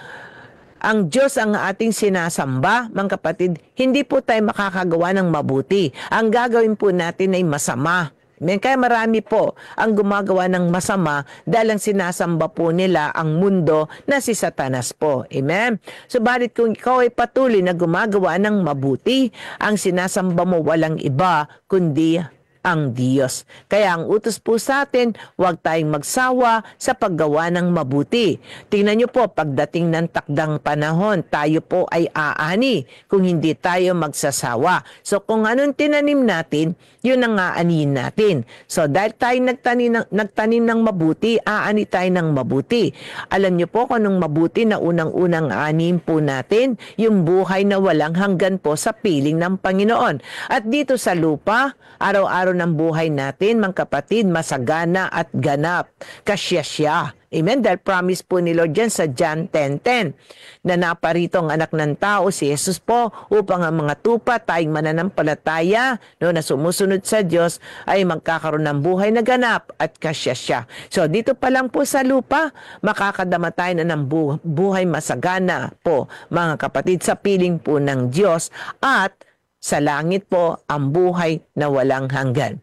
ang Diyos ang ating sinasamba, mga kapatid, hindi po tayo makakagawa ng mabuti. Ang gagawin po natin ay masama. Kaya marami po ang gumagawa ng masama dahil ang sinasamba po nila ang mundo na si Satanas po. Amen? Subalit kung ikaw ay patuloy na gumagawa ng mabuti, ang sinasamba mo walang iba kundi ang Diyos. Kaya ang utos po sa atin, huwag tayong magsawa sa paggawa ng mabuti. Tingnan niyo po, pagdating ng takdang panahon, tayo po ay aani kung hindi tayo magsasawa. So kung anong tinanim natin, yun ang aanihin natin. So dahil tayo nagtanim ng mabuti, aani tayo ng mabuti. Alam niyo po kung anong mabuti na unang-unang aanihin po natin, yung buhay na walang hanggan po sa piling ng Panginoon. At dito sa lupa, araw-araw ng buhay natin, mga kapatid, masagana at ganap. Kasyasya. Amen? Dahil promise po ni Lord dyan sa John 10:10 na naparito ang anak ng tao, si Jesus po, upang ang mga tupa, tayong mananampalataya, no, na sumusunod sa Diyos, ay magkakaroon ng buhay na ganap at kasyasya. So, dito pa lang po sa lupa, makakadama tayo na ng buhay masagana po, mga kapatid, sa piling po ng Diyos, at sa langit po ang buhay na walang hanggan.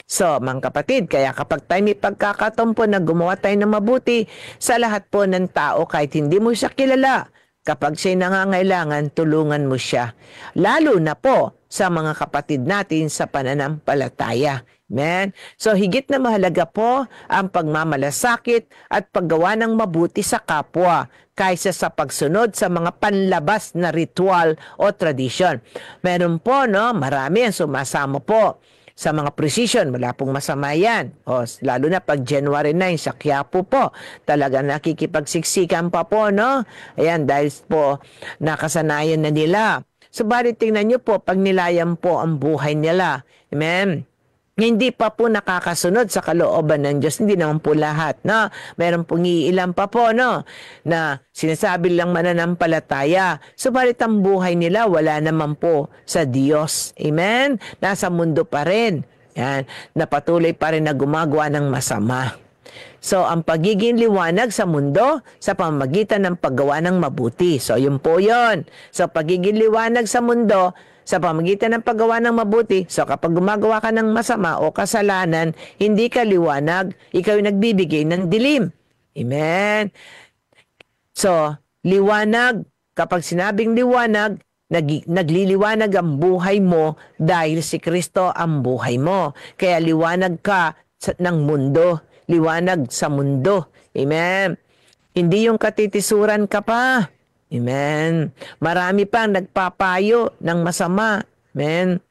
So, mga kapatid, kaya kapag tayo may pagkakataon po na gumawa tayo ng mabuti sa lahat po ng tao, kahit hindi mo siya kilala, kapag siya'y nangangailangan, tulungan mo siya. Lalo na po sa mga kapatid natin sa pananampalataya. Amen? So, higit na mahalaga po ang pagmamalasakit at paggawa ng mabuti sa kapwa kaysa sa pagsunod sa mga panlabas na ritual o tradisyon. Meron po, no, marami ang sumasama po sa mga precision, wala pong masama yan. O, lalo na pag January 9 sa Quiapo po, talaga nakikipagsiksikan pa po, no? Ayan, dahil po nakasanayan na nila. Subalit tingnan nyo po, pag nilayan po ang buhay nila. Amen? Hindi pa po nakakasunod sa kalooban ng Diyos. Hindi naman po lahat, no? Meron pong iilan pa po, no? Na sinasabi lang mananampalataya. Subalit ang buhay nila, wala naman po sa Diyos. Amen? Nasa mundo pa rin. Yan. Napatuloy pa rin na gumagawa ng masama. So, ang pagiging liwanag sa mundo sa pamamagitan ng paggawa ng mabuti. So, yun po yun. So, pagiging liwanag sa mundo sa pamamagitan ng paggawa ng mabuti. So, kapag gumagawa ka ng masama o kasalanan, hindi ka liwanag, ikaw yung nagbibigay ng dilim. Amen? So, liwanag, kapag sinabing liwanag, nagliliwanag ang buhay mo dahil si Kristo ang buhay mo. Kaya liwanag ka ng mundo. Liwanag sa mundo. Amen? Hindi yung katitisuran ka pa. Amen? Marami pang nagpapayo ng masama. Amen?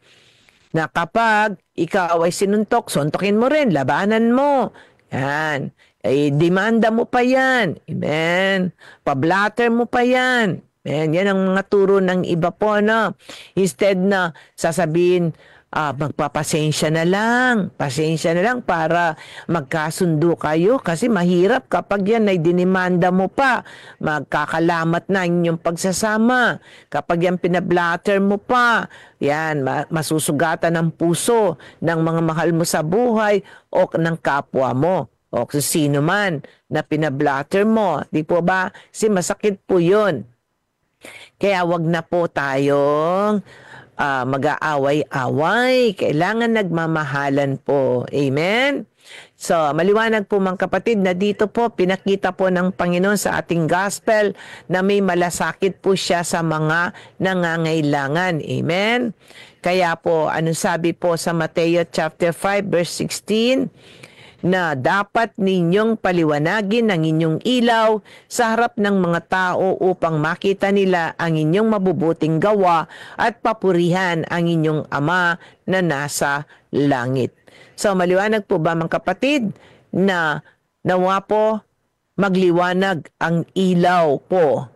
Na kapag ikaw ay sinuntok, suntokin mo rin, labanan mo. Yan. Ay, demanda mo pa yan. Amen? Pablatter mo pa yan. Amen? Yan ang mga turo ng iba po, no? Instead na sasabihin, magpapasensya na lang. Pasensya na lang para magkasundo kayo kasi mahirap kapag yan ay dinimanda mo pa. Magkakalamat na inyong pagsasama. Kapag yan pinablatter mo pa, yan, masusugatan ng puso ng mga mahal mo sa buhay o ng kapwa mo. o kung sino man na pinablatter mo. Di po ba? Kasi masakit po yun. Kaya wag na po tayong mag-aaway-away. Kailangan nagmamahalan po. Amen? So, maliwanag po mga kapatid na dito po pinakita po ng Panginoon sa ating gospel na may malasakit po siya sa mga nangangailangan. Amen? Kaya po, anong sabi po sa Mateo chapter 5 verse 16? Na dapat ninyong paliwanagin ang inyong ilaw sa harap ng mga tao upang makita nila ang inyong mabubuting gawa at papurihan ang inyong Ama na nasa langit. So maliwanag po ba mga kapatid na nawa po magliwanag ang ilaw po.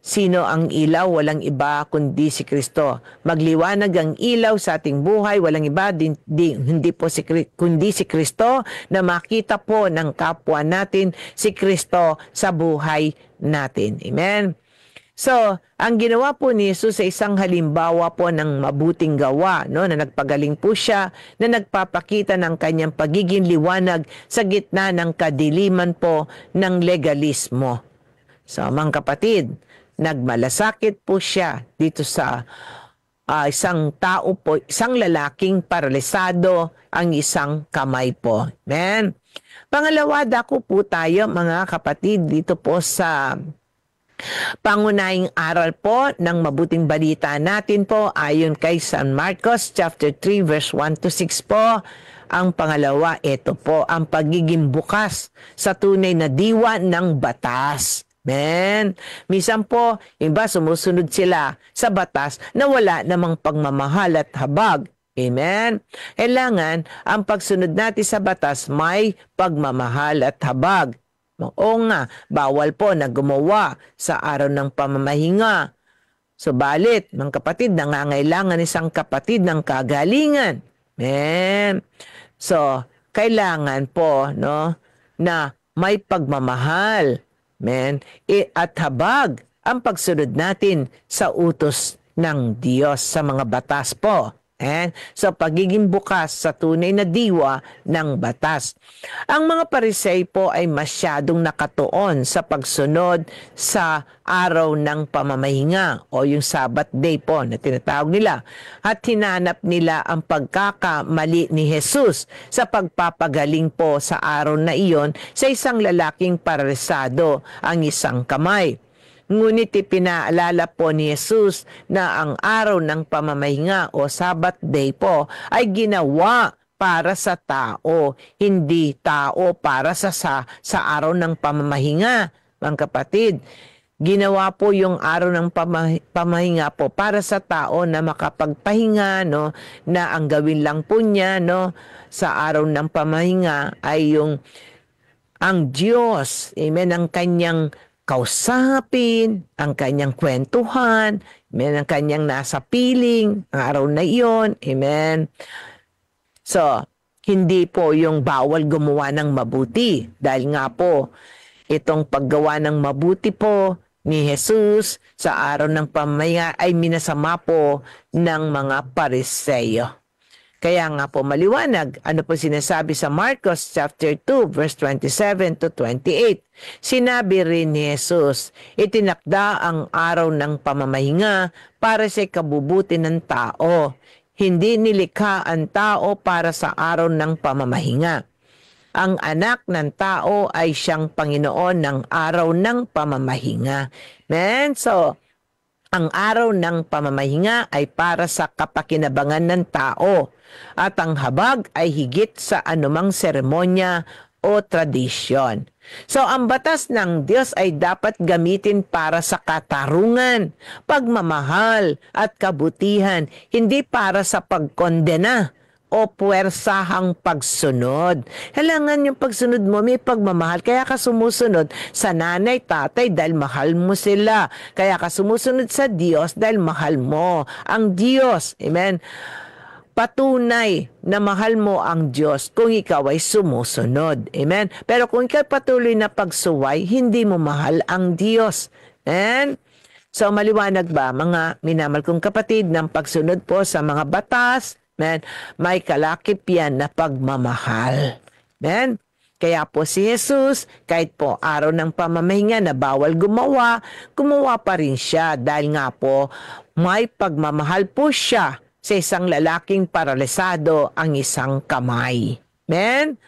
Sino ang ilaw? Walang iba kundi si Kristo. Magliwanag ang ilaw sa ating buhay, walang iba hindi po kundi si Kristo, na makita po ng kapwa natin si Kristo sa buhay natin. Amen? So, ang ginawa po ni Jesus sa isang halimbawa po ng mabuting gawa, no, na nagpagaling po siya, na nagpapakita ng kanyang pagiging liwanag sa gitna ng kadiliman po ng legalismo. So, mga kapatid, nagmalasakit po siya dito sa isang tao po, isang lalaking paralisado, ang isang kamay po. Amen? Pangalawa, dako po tayo mga kapatid dito po sa pangunahing aral po ng mabuting balita natin po ayon kay San Marcos chapter 3 verse 1 to 6 po. Ang pangalawa, ito po ang pagiging bukas sa tunay na diwa ng batas. Men, minsan po, iba sumusunod sila sa batas na wala namang pagmamahal at habag. Amen? Kailangan ang pagsunod natin sa batas may pagmamahal at habag. Oo nga, bawal po na gumawa sa araw ng pamamahinga. Subalit, mga kapatid, nangangailangan isang kapatid ng kagalingan. Amen? So, kailangan po no, na may pagmamahal. Amen. At habag ang pagsunod natin sa utos ng Diyos sa mga batas po. So, pagiging bukas sa tunay na diwa ng batas. Ang mga Pariseo po ay masyadong nakatuon sa pagsunod sa araw ng pamamahinga o yung Sabbath day po na tinatawag nila. At hinanap nila ang pagkakamali ni Jesus sa pagpapagaling po sa araw na iyon sa isang lalaking paralisado ang isang kamay. Ngunit ipinaalala po ni Jesus na ang araw ng pamamahinga o Sabbath day po ay ginawa para sa tao, hindi tao para sa araw ng pamamahinga. Mga kapatid, ginawa po yung araw ng pamahinga po para sa tao na makapagpahinga, no, na ang gawin lang po niya no, sa araw ng pamahinga ay yung ang Diyos, amen, ang kanyang kausapin, ang kanyang kwentuhan, amen, ang kanyang nasa piling, ang araw na iyon, amen. So, hindi po yung bawal gumawa ng mabuti. Dahil nga po, itong paggawa ng mabuti po ni Jesus sa araw ng pamamahinga ay minasama po ng mga Pariseo. Kaya nga po maliwanag, ano po sinasabi sa Marcos chapter 2 verse 27 to 28. Sinabi rin ni Jesus, itinakda ang araw ng pamamahinga para sa kabubuti ng tao. Hindi nilikha ang tao para sa araw ng pamamahinga. Ang anak ng tao ay siyang Panginoon ng araw ng pamamahinga. Amen? So, ang araw ng pamamahinga ay para sa kapakinabangan ng tao. At ang habag ay higit sa anumang seremonya o tradisyon. So, ang batas ng Diyos ay dapat gamitin para sa katarungan, pagmamahal at kabutihan, hindi para sa pagkondena o puwersahang pagsunod. Kailangan yung pagsunod mo may pagmamahal. Kaya ka sumusunod sa nanay, tatay dahil mahal mo sila. Kaya ka sumusunod sa Diyos dahil mahal mo ang Diyos. Amen? Patunay na mahal mo ang Diyos kung ikaw ay sumusunod. Amen? Pero kung ikaw patuloy na pagsuway, hindi mo mahal ang Diyos. Amen? So maliwanag ba mga minamahal kong kapatid ng pagsunod po sa mga batas, amen, may kalakip yan na pagmamahal. Amen? Kaya po si Jesus, kahit po araw ng pamamahinga na bawal gumawa pa rin siya dahil nga po may pagmamahal po siya sa isang lalaking paralisado ang isang kamay. Amen?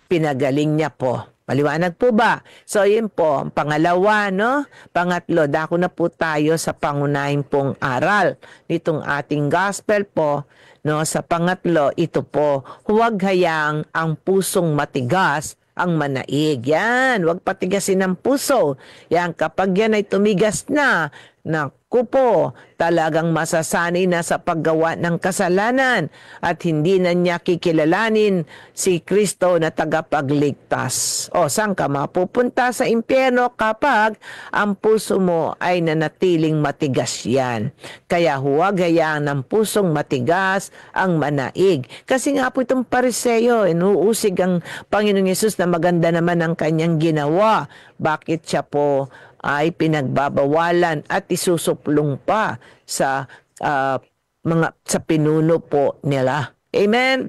Pinagaling niya po. Maliwanag po ba? So, yun po. Pangalawa, no? Pangatlo, dako na po tayo sa pangunahing pong aral nitong ating gospel po. No? Sa pangatlo, ito po, huwag hayaang ang pusong matigas ang manaig. Yan, huwag patigasin ang puso. Yan, kapag yan ay tumigas na, naku po, talagang masasanay na sa paggawa ng kasalanan at hindi na niya kikilalanin si Kristo na tagapagligtas. O, saan ka mapupunta sa impyerno kapag ang puso mo ay nanatiling matigas yan? Kaya huwag hayaan ng pusong matigas ang manaig. Kasi nga po itong Pariseo, inuusig ang Panginoong Yesus na maganda naman ang kanyang ginawa. Bakit siya po ay pinagbabawalan at isusuplong pa sa sa pinuno po nila. Amen.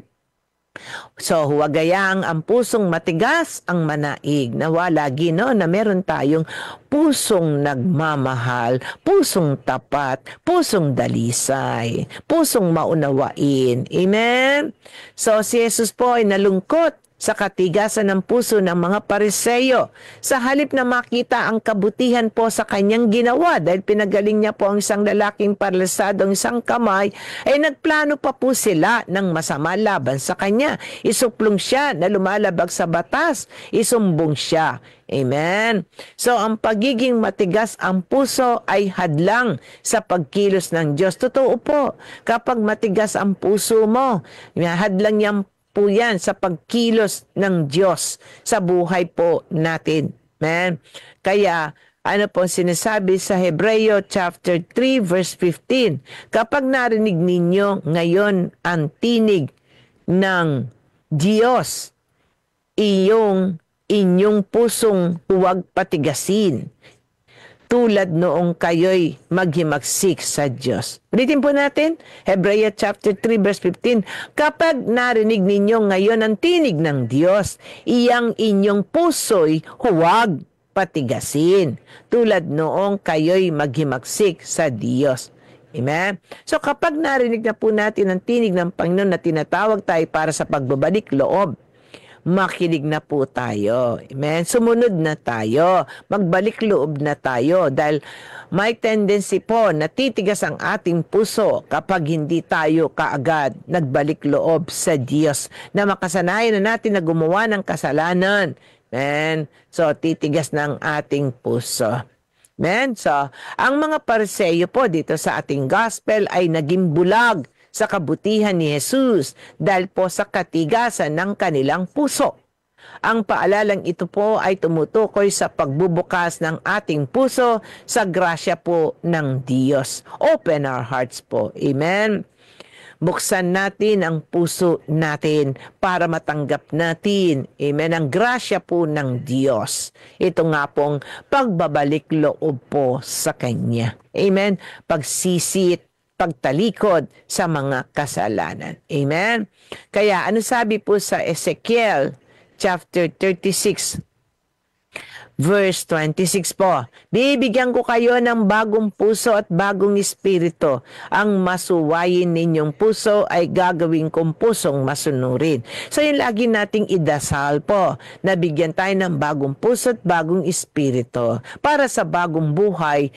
So, huwag hayaang ang pusong matigas ang manaig. Nawa lagi no, na meron tayong pusong nagmamahal, pusong tapat, pusong dalisay, pusong maunawain. Amen. So, si Jesus po ay nalungkot sa katigasan ng puso ng mga Pariseo. Sa halip na makita ang kabutihan po sa kanyang ginawa dahil pinagaling niya po ang isang lalaking paralisado ang isang kamay, ay nagplano pa po sila ng masama laban sa kanya. Isuplong siya na lumalabag sa batas. Isumbong siya. Amen. So, ang pagiging matigas ang puso ay hadlang sa pagkilos ng Diyos. Totoo po, kapag matigas ang puso mo, hadlang niyang po yan sa pagkilos ng Diyos sa buhay po natin. Amen. Kaya, ano po sinasabi sa Hebreo chapter 3 verse 15, kapag narinig ninyo ngayon ang tinig ng Diyos, inyong pusong huwag patigasin, tulad noong kayo'y maghimagsik sa Diyos. Ulitin po natin, Hebreo chapter 3 verse 15. Kapag narinig ninyo ngayon ang tinig ng Diyos, iyang inyong puso'y huwag patigasin, tulad noong kayo'y maghimagsik sa Diyos. Amen? So kapag narinig na po natin ang tinig ng Panginoon na tinatawag tayo para sa pagbabalik loob, makinig na po tayo. Amen? Sumunod na tayo. Magbalik loob na tayo. Dahil may tendency po na titigas ang ating puso kapag hindi tayo kaagad nagbalik loob sa Diyos. Na makasanayan na natin na gumawa ng kasalanan. Amen? So, titigas ng ating puso. Amen? So, ang mga Pariseo po dito sa ating gospel ay naging bulag sa kabutihan ni Jesus dahil po sa katigasan ng kanilang puso. Ang paalalang ito po ay tumutukoy sa pagbubukas ng ating puso sa grasya po ng Diyos. Open our hearts po. Amen. Buksan natin ang puso natin para matanggap natin, amen, ang grasya po ng Diyos. Ito nga pong pagbabalik loob po sa Kanya. Amen. Pagsisit, pagtalikod sa mga kasalanan. Amen? Kaya ano sabi po sa Ezekiel chapter 36 verse 26 po, bibigyan ko kayo ng bagong puso at bagong espiritu. Ang masuwayin ninyong puso ay gagawin kong pusong masunurin. So yun lagi nating idasal po, na bigyan tayo ng bagong puso at bagong espiritu para sa bagong buhay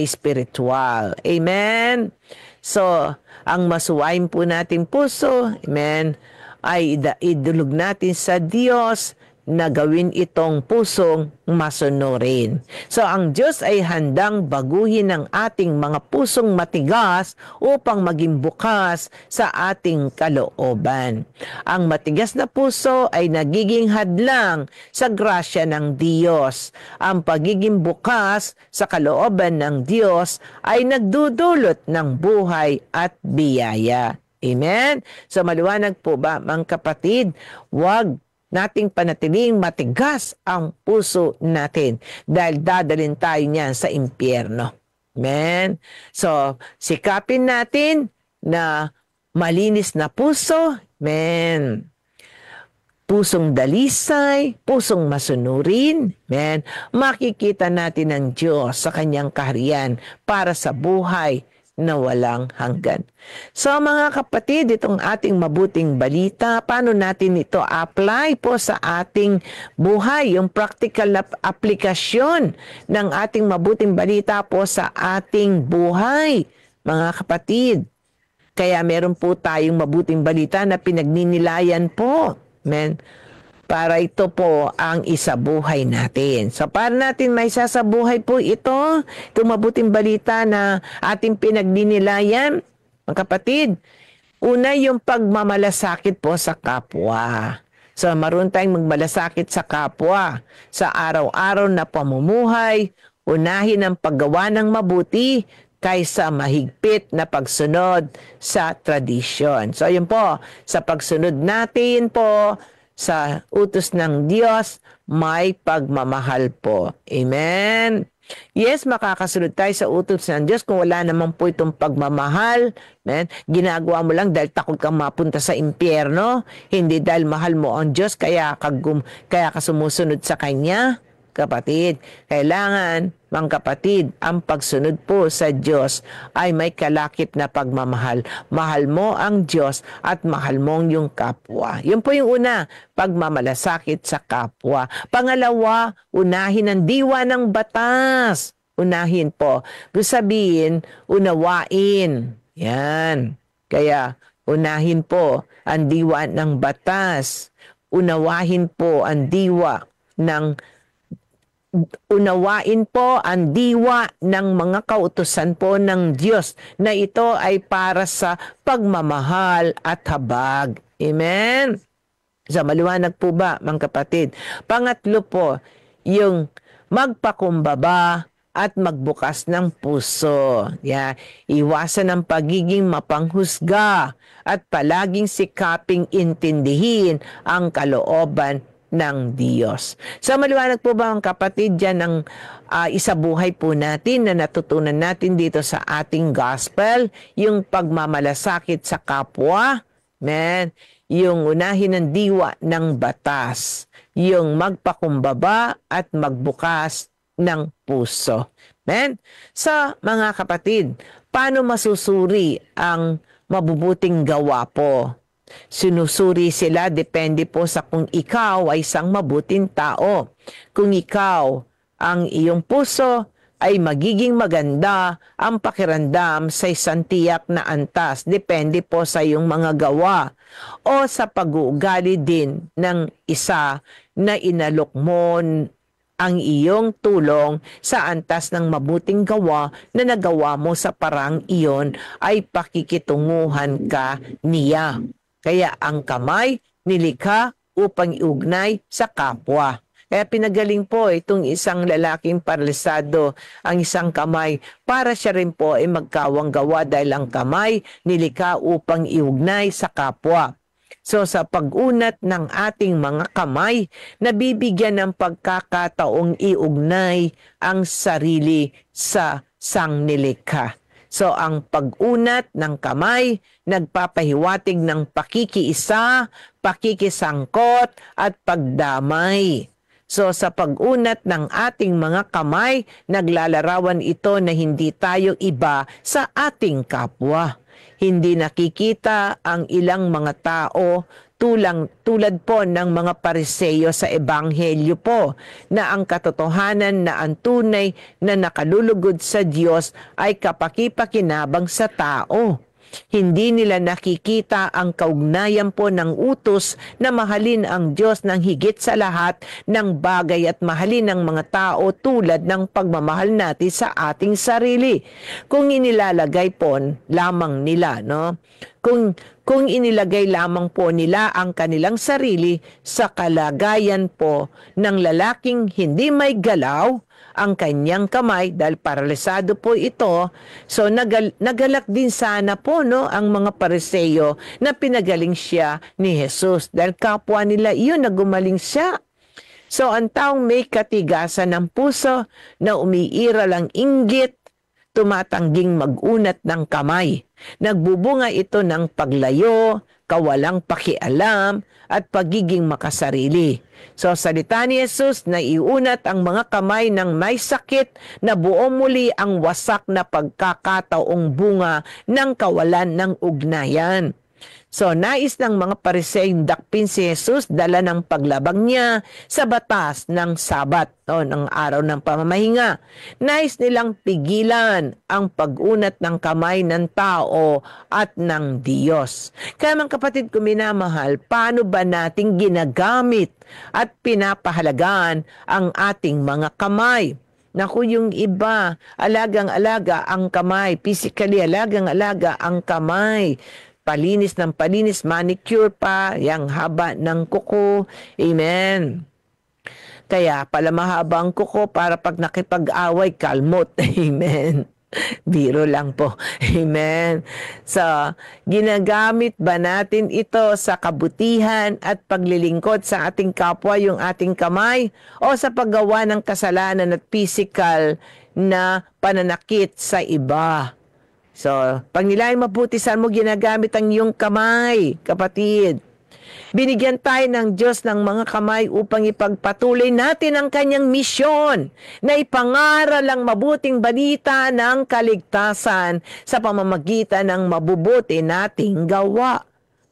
spiritual. Amen? So, ang masuwayin po nating puso, amen, ay idulog natin sa Diyos na gawin itong pusong masunurin. So, ang Diyos ay handang baguhin ang ating mga pusong matigas upang maging bukas sa ating kalooban. Ang matigas na puso ay nagiging hadlang sa grasya ng Diyos. Ang pagiging bukas sa kalooban ng Diyos ay nagdudulot ng buhay at biyaya. Amen? So, maliwanag po ba, mga kapatid? Huwag nating panatiling matigas ang puso natin dahil dadalhin tayo niyan sa impyerno. Amen? So, sikapin natin na malinis na puso. Amen. pusong dalisay, pusong masunurin, amen, makikita natin ang Diyos sa kanyang kaharian para sa buhay na walang hanggan. So mga kapatid, itong ating mabuting balita, paano natin ito apply po sa ating buhay? Yung practical na aplikasyon ng ating mabuting balita po sa ating buhay, mga kapatid. Kaya meron po tayong mabuting balita na pinagninilayan po. Amen. Para ito po ang isabuhay natin. So para natin may sasabuhay po ito, itong mabuting balita na ating pinagninilayan, mga kapatid, una yung pagmamalasakit po sa kapwa. So marunong tayong magmalasakit sa kapwa. Sa araw-araw na pamumuhay, unahin ang paggawa ng mabuti kaysa mahigpit na pagsunod sa tradisyon. So yun po, sa pagsunod natin po sa utos ng Diyos, may pagmamahal po. Amen. Yes, makakasunod tayo sa utos ng Diyos kung wala naman po itong pagmamahal. Amen. Ginagawa mo lang dahil takot kang mapunta sa impyerno, hindi dahil mahal mo ang Diyos kaya ka sumusunod sa Kanya. Kapatid, kailangan, mga kapatid, ang pagsunod po sa Diyos ay may kalakip na pagmamahal. Mahal mo ang Diyos at mahal mo yung kapwa. Yun po yung una, pagmamalasakit sa kapwa. Pangalawa, unahin ang diwa ng batas. Unahin po. Gusto sabihin, unawain. Yan. Kaya, unahin po ang diwa ng batas. Unawain po ang diwa ng unawain po ang diwa ng mga kautusan po ng Diyos na ito ay para sa pagmamahal at habag. Amen? So, maliwanag po ba, mga kapatid? Pangatlo po, yung magpakumbaba at magbukas ng puso. Yeah. Iwasan ang pagiging mapanghusga at palaging sikaping intindihin ang kalooban ng Diyos. So maliwanag po ba ang kapatid dyan ng isabuhay po natin na natutunan natin dito sa ating gospel, yung pagmamalasakit sa kapwa, amen, yung unahin ng diwa ng batas, yung magpakumbaba at magbukas ng puso. Amen? So mga kapatid, paano masusuri ang mabubuting gawa po? Sinusuri sila depende po sa kung ikaw ay isang mabuting tao. Kung ikaw ang iyong puso ay magiging maganda ang pakiramdam sa isang tiyak na antas. Depende po sa iyong mga gawa o sa pag-uugali din ng isa na inalok mo ang iyong tulong sa antas ng mabuting gawa na nagawa mo sa parang iyon ay pakikitunguhan ka niya. Kaya ang kamay nilikha upang iugnay sa kapwa. Kaya pinagaling po itong isang lalaking paralisado ang isang kamay para siya rin po ay magkawang gawa dahil ang kamay nilikha upang iugnay sa kapwa. So sa pag-unat ng ating mga kamay, nabibigyan ng pagkakataong iugnay ang sarili sa sangnilikha. So ang pag-unat ng kamay, nagpapahiwatig ng pakikiisa, pakikisangkot at pagdamay. So sa pag-unat ng ating mga kamay, naglalarawan ito na hindi tayo iba sa ating kapwa. Hindi nakikita ang ilang mga tao tulad po ng mga Pariseyo sa Ebanghelyo po na ang katotohanan na ang tunay na nakalulugod sa Diyos ay kapakipakinabang sa tao. Hindi nila nakikita ang kaugnayan po ng utos na mahalin ang Diyos ng higit sa lahat ng bagay at mahalin ang mga tao tulad ng pagmamahal natin sa ating sarili. Kung inilalagay po lamang nila, no? Kung inilagay lamang po nila ang kanilang sarili sa kalagayan po ng lalaking hindi may galaw, ang kanyang kamay dahil paralisado po ito. So nagalak din sana po no ang mga Pariseyo na pinagaling siya ni Jesus dahil kapwa nila iyon na gumaling siya. So ang taong may katigasan ng puso na umiiral ang inggit tumatangging mag-unat ng kamay. Nagbubunga ito ng paglayo, kawalang pakialam, at pagiging makasarili. So salita ni Jesus na iunat ang mga kamay ng may sakit na buo muli ang wasak na pagkakataong bunga ng kawalan ng ugnayan. So nais ng mga Pariseo dakpin si Jesus dala ng paglabag niya sa batas ng Sabat o ng araw ng pamamahinga. Nais nilang pigilan ang pag-unat ng kamay ng tao at ng Diyos. Kaya mga kapatid ko minamahal, paano ba nating ginagamit at pinapahalagaan ang ating mga kamay? Naku, yung iba, alagang-alaga ang kamay, physically alagang-alaga ang kamay. Palinis ng palinis, manicure pa, yang haba ng kuko. Amen. Kaya pala mahaba ang kuko para pag nakipag-away, kalmot. Amen. Biro lang po. Amen. So, ginagamit ba natin ito sa kabutihan at paglilingkod sa ating kapwa, yung ating kamay, o sa paggawa ng kasalanan at physical na pananakit sa iba? So, pag nila'y mabuti, saan mo ginagamit ang iyong kamay, kapatid? Binigyan tayo ng Diyos ng mga kamay upang ipagpatuloy natin ang kanyang misyon na ipangaral ang mabuting balita ng kaligtasan sa pamamagitan ng mabubuti nating gawa.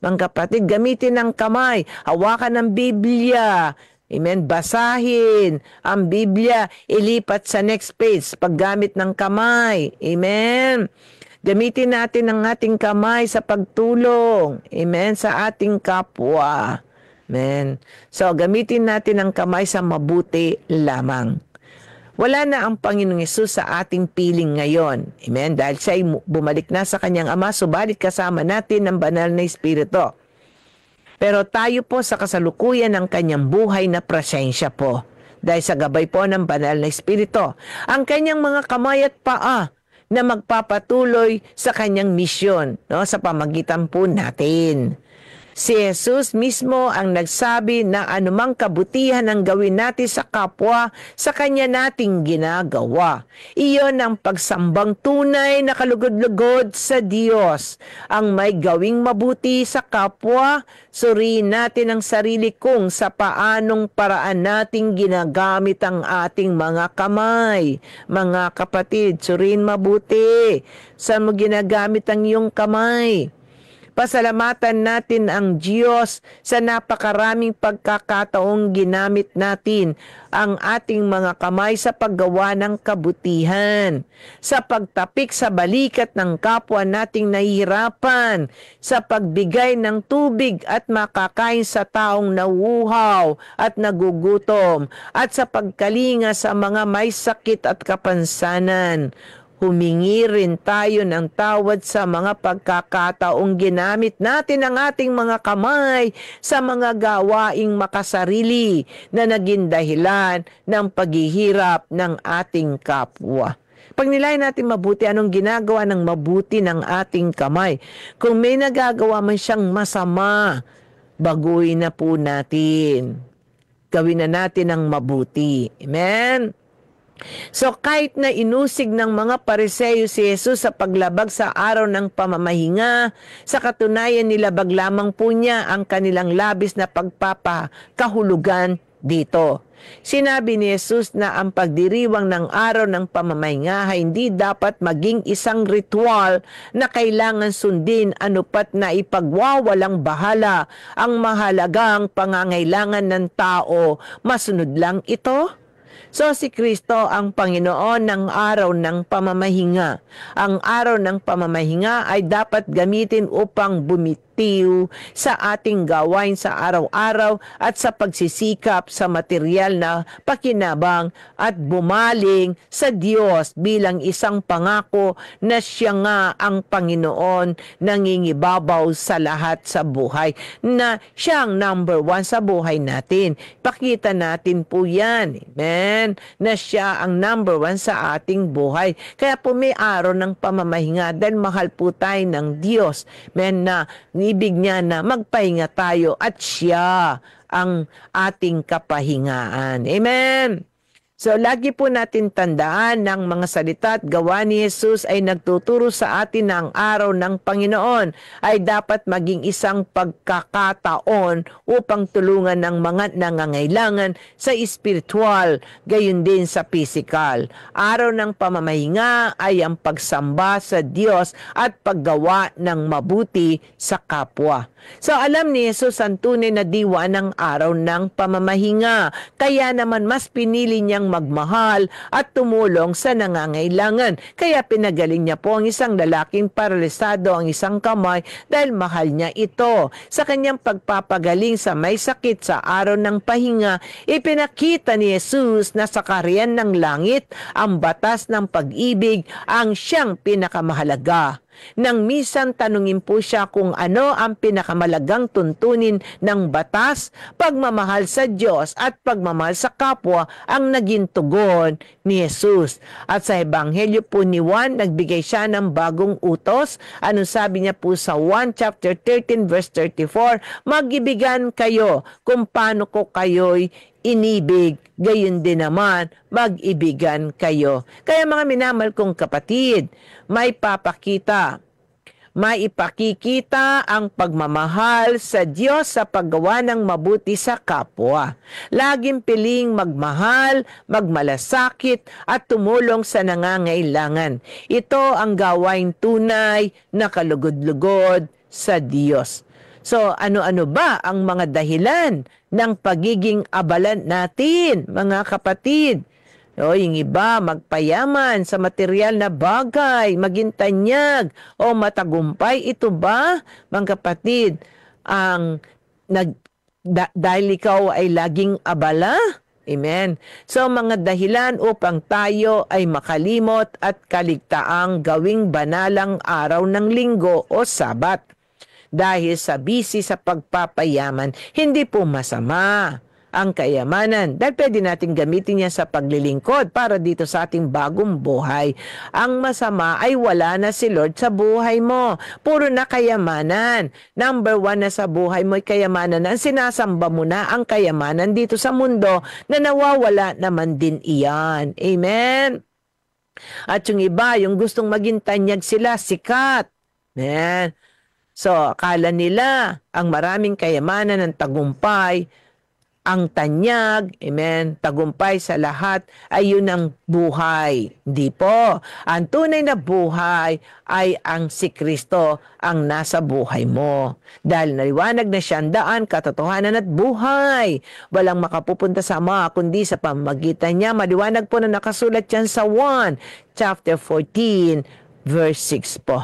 Mga kapatid, gamitin ang kamay, hawakan ang Biblia. Amen. Basahin ang Biblia, ilipat sa next page paggamit ng kamay. Amen. Gamitin natin ang ating kamay sa pagtulong. Amen. Sa ating kapwa. Amen. So, gamitin natin ang kamay sa mabuti lamang. Wala na ang Panginoong Hesus sa ating piling ngayon. Amen. Dahil siya bumalik na sa kanyang Ama, subalit kasama natin ang banal na Espiritu. Pero tayo po sa kasalukuyan ng kanyang buhay na presensya po. Dahil sa gabay po ng banal na Espiritu. Ang kanyang mga kamay at paa na magpapatuloy sa kanyang misyon, no, sa pamagitan po natin. Si Jesus mismo ang nagsabi na anumang kabutihan ang gawin natin sa kapwa, sa kanya nating ginagawa. Iyon ang pagsambang tunay na kalugod-lugod sa Diyos. Ang may gawing mabuti sa kapwa, suriin natin ang sarili kung sa paanong paraan nating ginagamit ang ating mga kamay. Mga kapatid, suriin mabuti. Saan mo ginagamit ang iyong kamay? Pasalamatan natin ang Diyos sa napakaraming pagkakataong ginamit natin ang ating mga kamay sa paggawa ng kabutihan, sa pagtapik sa balikat ng kapwa nating nahihirapan, sa pagbigay ng tubig at makakain sa taong nauuhaw at nagugutom, at sa pagkalinga sa mga may sakit at kapansanan. Humingi rin tayo ng tawad sa mga pagkakataong ginamit natin ang ating mga kamay sa mga gawaing makasarili na naging dahilan ng paghihirap ng ating kapwa. Pag nilay natin mabuti, anong ginagawa ng mabuti ng ating kamay? Kung may nagagawa man siyang masama, baguhin na po natin. Gawin na natin ang mabuti. Amen? So kahit na inusig ng mga Pariseo si Jesus sa paglabag sa araw ng pamamahinga, sa katunayan nilabag lamang po niya ang kanilang labis na pagpapakahulugan dito. Sinabi ni Jesus na ang pagdiriwang ng araw ng pamamahinga ay hindi dapat maging isang ritual na kailangan sundin anupat na ipagwawalang bahala ang mahalagang pangangailangan ng tao. Masunod lang ito. So si Kristo ang Panginoon ng araw ng pamamahinga. Ang araw ng pamamahinga ay dapat gamitin upang bumitiw sa ating gawain sa araw-araw at sa pagsisikap sa material na pakinabang at bumaling sa Diyos bilang isang pangako na siya nga ang Panginoon nangingibabaw sa lahat sa buhay, na siya ang number one sa buhay natin. Pakita natin po yan. Amen. Na siya ang number one sa ating buhay. Kaya po may araw ng pamamahinga dahil mahal po tayo ng Diyos. Amen, na ibig niya na magpahinga tayo at siya ang ating kapahingaan. Amen. So lagi po natin tandaan ng mga salita at gawa ni Jesus ay nagtuturo sa atin na ang araw ng Panginoon ay dapat maging isang pagkakataon upang tulungan ng mga nangangailangan sa espiritual, gayon din sa physical. Araw ng pamamahinga ay ang pagsamba sa Diyos at paggawa ng mabuti sa kapwa. So alam ni Jesus ang tunay na diwa ng araw ng pamamahinga. Kaya naman mas pinili niyang magmahal at tumulong sa nangangailangan. Kaya pinagaling niya po ang isang lalaking paralisado ang isang kamay dahil mahal niya ito. Sa kanyang pagpapagaling sa may sakit sa araw ng pahinga, ipinakita ni Jesus na sa kaharian ng langit, ang batas ng pag-ibig ang siyang pinakamahalaga. Nang minsan tanungin po siya kung ano ang pinakamalagang tuntunin ng batas, pagmamahal sa Diyos at pagmamahal sa kapwa ang naging tugon ni Jesus. At sa Ebanghelyo po ni Juan, nagbigay siya ng bagong utos. Ano sabi niya po sa 1 chapter 13 verse 34, mag-ibigan kayo kung paano ko kayo'y inibig, gayon din naman mag-ibigan kayo. Kaya mga minamahal kong kapatid, maipakikita ang pagmamahal sa Diyos sa paggawa ng mabuti sa kapwa. Laging piling magmahal, magmalasakit at tumulong sa nangangailangan. Ito ang gawain tunay na kalugod-lugod sa Diyos. So, ano-ano ba ang mga dahilan ng pagiging abala natin, mga kapatid? O, yung iba, magpayaman sa material na bagay, maging tanyag o matagumpay. Ito ba, mga kapatid, dahil ikaw ay laging abala? Amen. So, mga dahilan upang tayo ay makalimot at kaligtaang gawing banalang araw ng linggo o sabat. Dahil sa busy sa pagpapayaman, hindi po masama ang kayamanan. Dahil pwede natin gamitin yan sa paglilingkod para dito sa ating bagong buhay. Ang masama ay wala na si Lord sa buhay mo. Puro na kayamanan. Number 1 na sa buhay mo ay kayamanan. Ang sinasamba mo na ang kayamanan dito sa mundo na nawawala naman din iyan. Amen? At yung iba, yung gustong maging tanyag sila, sikat. Amen? So, akala nila ang maraming kayamanan ng tagumpay, ang tanyag, amen, tagumpay sa lahat ay yun ang buhay. Hindi po. Ang tunay na buhay ay ang si Kristo ang nasa buhay mo. Dahil naliwanag na siya ang daan, katotohanan at buhay. Walang makapupunta sa Ama kundi sa pamamagitan niya. Maliwanag po na nakasulat yan sa 1 chapter 14 verse 6 po.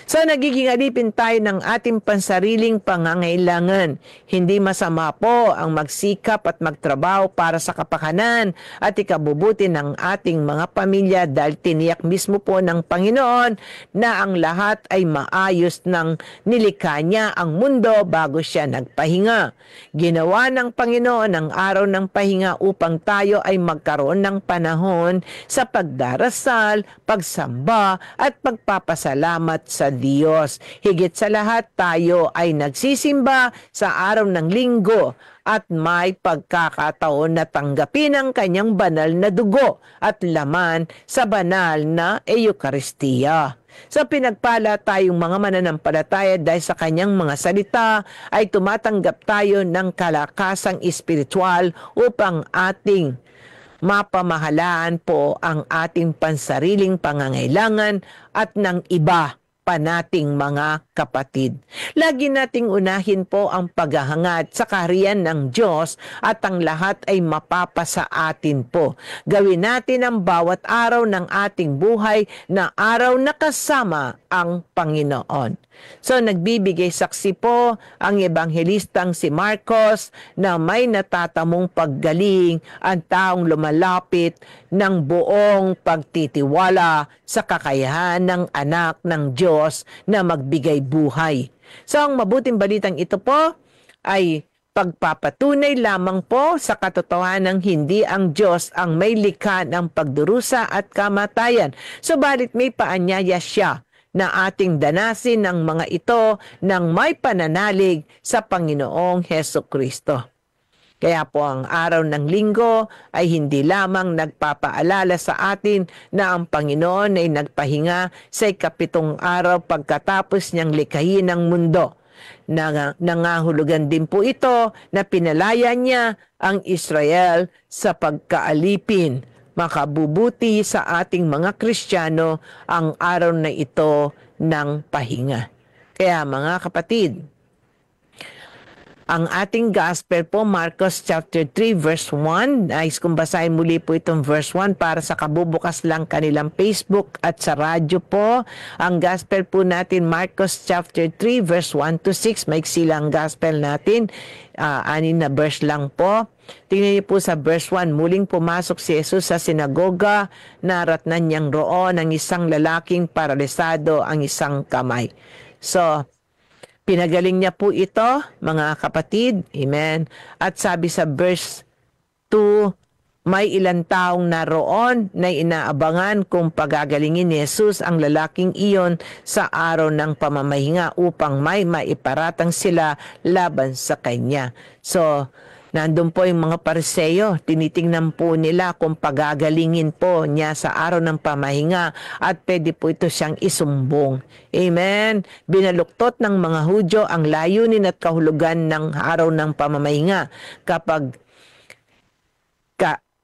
So, nagiging alipin tayo ng ating pansariling pangangailangan. Hindi masama po ang magsikap at magtrabaho para sa kapakanan at ikabubuti ng ating mga pamilya dahil tiniyak mismo po ng Panginoon na ang lahat ay maayos ng nilikha niya ang mundo bago siya nagpahinga. Ginawa ng Panginoon ang araw ng pahinga upang tayo ay magkaroon ng panahon sa pagdarasal, pagsamba at pagpapasalamat sa Diyos. Higit sa lahat, tayo ay nagsisimba sa araw ng linggo at may pagkakataon na tanggapin ang kanyang banal na dugo at laman sa banal na Eucharistia. Sa pinagpala tayong mga mananampalataya dahil sa kanyang mga salita ay tumatanggap tayo ng kalakasang espiritual upang ating mapamahalaan po ang ating pansariling pangangailangan at ng iba pa nating mga kapatid. Lagi nating unahin po ang paghahangad sa kaharian ng Diyos at ang lahat ay mapapasa atin po. Gawin natin ang bawat araw ng ating buhay na araw na kasama ang Panginoon. So, nagbibigay saksi po ang ebanghelistang si Marcos na may natatamong paggaling ang taong lumalapit ng buong pagtitiwala sa kakayahan ng anak ng Diyos na magbigay buhay. So, ang mabuting balitang ito po ay pagpapatunay lamang po sa katotohanan ng hindi ang Diyos ang may likha ng pagdurusa at kamatayan. Subalit may paanyaya siya na ating danasin ng mga ito ng may pananalig sa Panginoong Hesukristo. Kaya po ang araw ng linggo ay hindi lamang nagpapaalala sa atin na ang Panginoon ay nagpahinga sa ikapitong araw pagkatapos niyang likhain ang mundo. Nangahulugan din po ito na pinalaya niya ang Israel sa pagkaalipin. Makabubuti sa ating mga Kristiyano ang araw na ito ng pahinga. Kaya mga kapatid, ang ating gospel po, Marcos chapter 3 verse 1. Nais kong basahin muli po itong verse 1 para sa kabubukas lang kanilang Facebook at sa radyo po. Ang gospel po natin, Marcos chapter 3 verse 1 to 6. Maiksi lang gospel natin. 6 na verse lang po. Tingnan niyo po sa verse 1, muling pumasok si Jesus sa sinagoga, naratnan niyang roon ang isang lalaking paralisado ang isang kamay. So, pinagaling niya po ito, mga kapatid. Amen. At sabi sa verse 2, may ilang taong naroon na inaabangan kung pagagalingin ni Jesus ang lalaking iyon sa araw ng pamamahinga upang may maiparatang sila laban sa kanya. So, nandun po yung mga Pariseo, tinitingnan po nila kung pagagalingin po niya sa araw ng pamahinga at pwede po ito siyang isumbong. Amen. Binaluktot ng mga Hudyo ang layunin at kahulugan ng araw ng pamamahinga.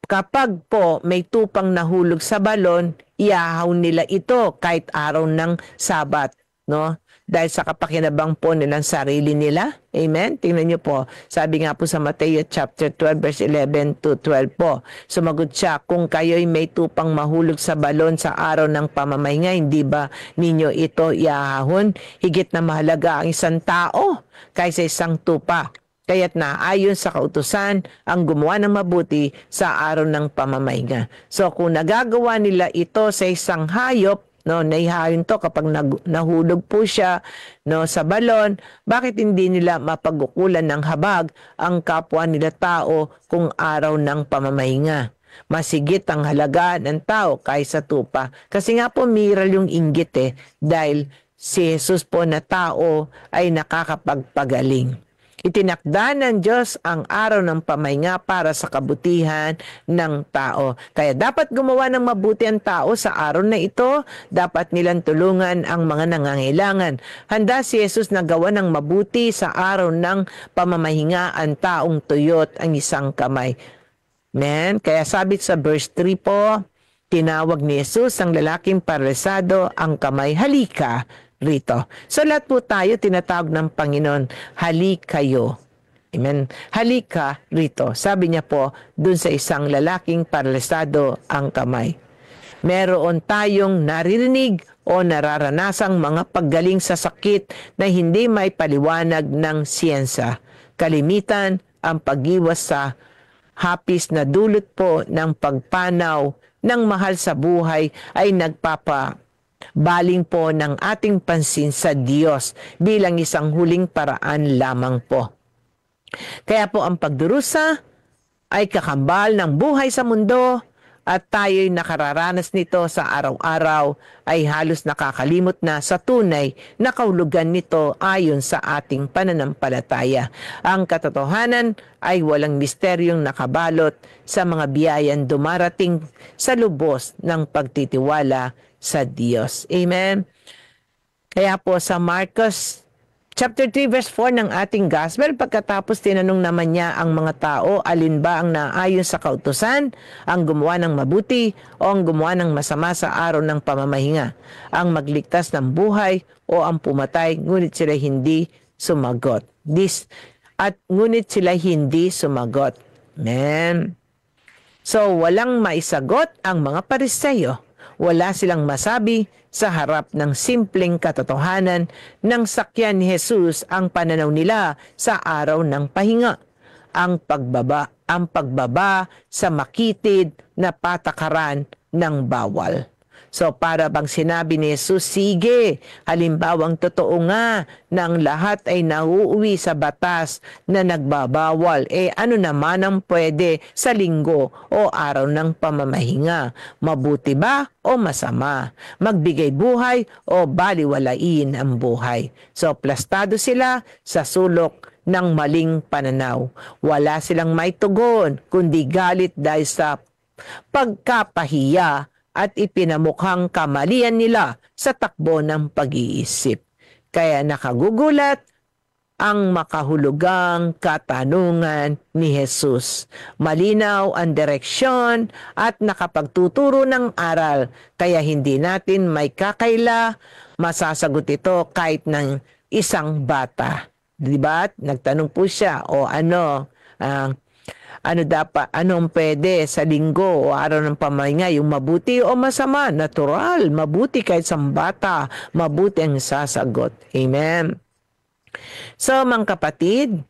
Kapag po may tupang nahulog sa balon, iahaw nila ito kahit araw ng Sabat, no? Dahil sa kapakinabang po nilang sarili nila. Amen? Tingnan niyo po. Sabi nga po sa Mateo chapter 12 verse 11 to 12 po. Sumagot siya, kung kayo'y may tupang mahulog sa balon sa araw ng pamamahinga, hindi ba ninyo ito iahahon? Higit na mahalaga ang isang tao kaysa isang tupa. Kaya't naayon sa kautusan ang gumawa ng mabuti sa araw ng pamamahinga. So kung nagagawa nila ito sa isang hayop, no, naihayon to kapag nahulog po siya, no, sa balon, bakit hindi nila mapagukulan ng habag ang kapwa nila tao kung araw ng pamamahinga? Masigit ang halaga ng tao kaysa tupa. Kasi nga po miral yung inggit dahil si Jesus po na tao ay nakakapagpagaling. Itinakda ng Diyos ang araw ng pamahinga para sa kabutihan ng tao. Kaya dapat gumawa ng mabuti ang tao sa araw na ito. Dapat nilang tulungan ang mga nangangailangan. Handa si Jesus na gawa ng mabuti sa araw ng pamamahinga ang taong tuyot ang isang kamay. Amen. Kaya sabi sa verse 3 po, tinawag ni Jesus ang lalaking paralisado ang kamay, halika rito. So lahat po tayo tinatawag ng Panginoon, halik kayo. Amen. Halika rito. Sabi niya po, dun sa isang lalaking paralisado ang kamay. Meron tayong naririnig o nararanasang mga paggaling sa sakit na hindi may paliwanag ng siyensa. Kalimitan ang pag-iwas sa hapis na dulot po ng pagpanaw ng mahal sa buhay ay baling po ng ating pansin sa Diyos bilang isang huling paraan lamang po. Kaya po ang pagdurusa ay kakambal ng buhay sa mundo at tayo'y nakararanas nito sa araw-araw ay halos nakakalimot na sa tunay na kahulugan nito ayon sa ating pananampalataya. Ang katotohanan ay walang misteryong nakabalot sa mga biyayan dumarating sa lubos ng pagtitiwala sa Diyos. Amen. Kaya po sa Marcos chapter 3 verse 4 ng ating gospel, pagkatapos tinanong naman niya ang mga tao, alin ba ang naayon sa kautusan, ang gumawa ng mabuti o ang gumawa ng masama sa araw ng pamamahinga, ang magligtas ng buhay o ang pumatay, ngunit sila hindi sumagot. Ngunit sila hindi sumagot. Amen. So walang maisagot ang mga Pariseo. Wala silang masabi sa harap ng simpleng katotohanan ng sakyan ni Jesus ang pananaw nila sa araw ng pahinga. Ang pagbaba sa makitid na patakaran ng bawal. So para bang sinabi ni Jesus, sige, halimbawang totoo nga na ang lahat ay nauuwi sa batas na nagbabawal. Ano naman ang pwede sa linggo o araw ng pamamahinga? Mabuti ba o masama? Magbigay buhay o baliwalain ang buhay? So plastado sila sa sulok ng maling pananaw. Wala silang may tugon, kundi galit dahil sa pagkapahiya at ipinamukhang kamalian nila sa takbo ng pag-iisip. Kaya nakagugulat ang makahulugang katanungan ni Jesus. Malinaw ang direksyon at nakapagtuturo ng aral, kaya hindi natin may kakaila masasagot ito kahit ng isang bata. Diba? Nagtanong po siya, o anong pwede sa linggo o araw ng pamahinga, yung mabuti o masama? Natural, mabuti kahit sa bata, mabuti ang sasagot. Amen. So, mga kapatid,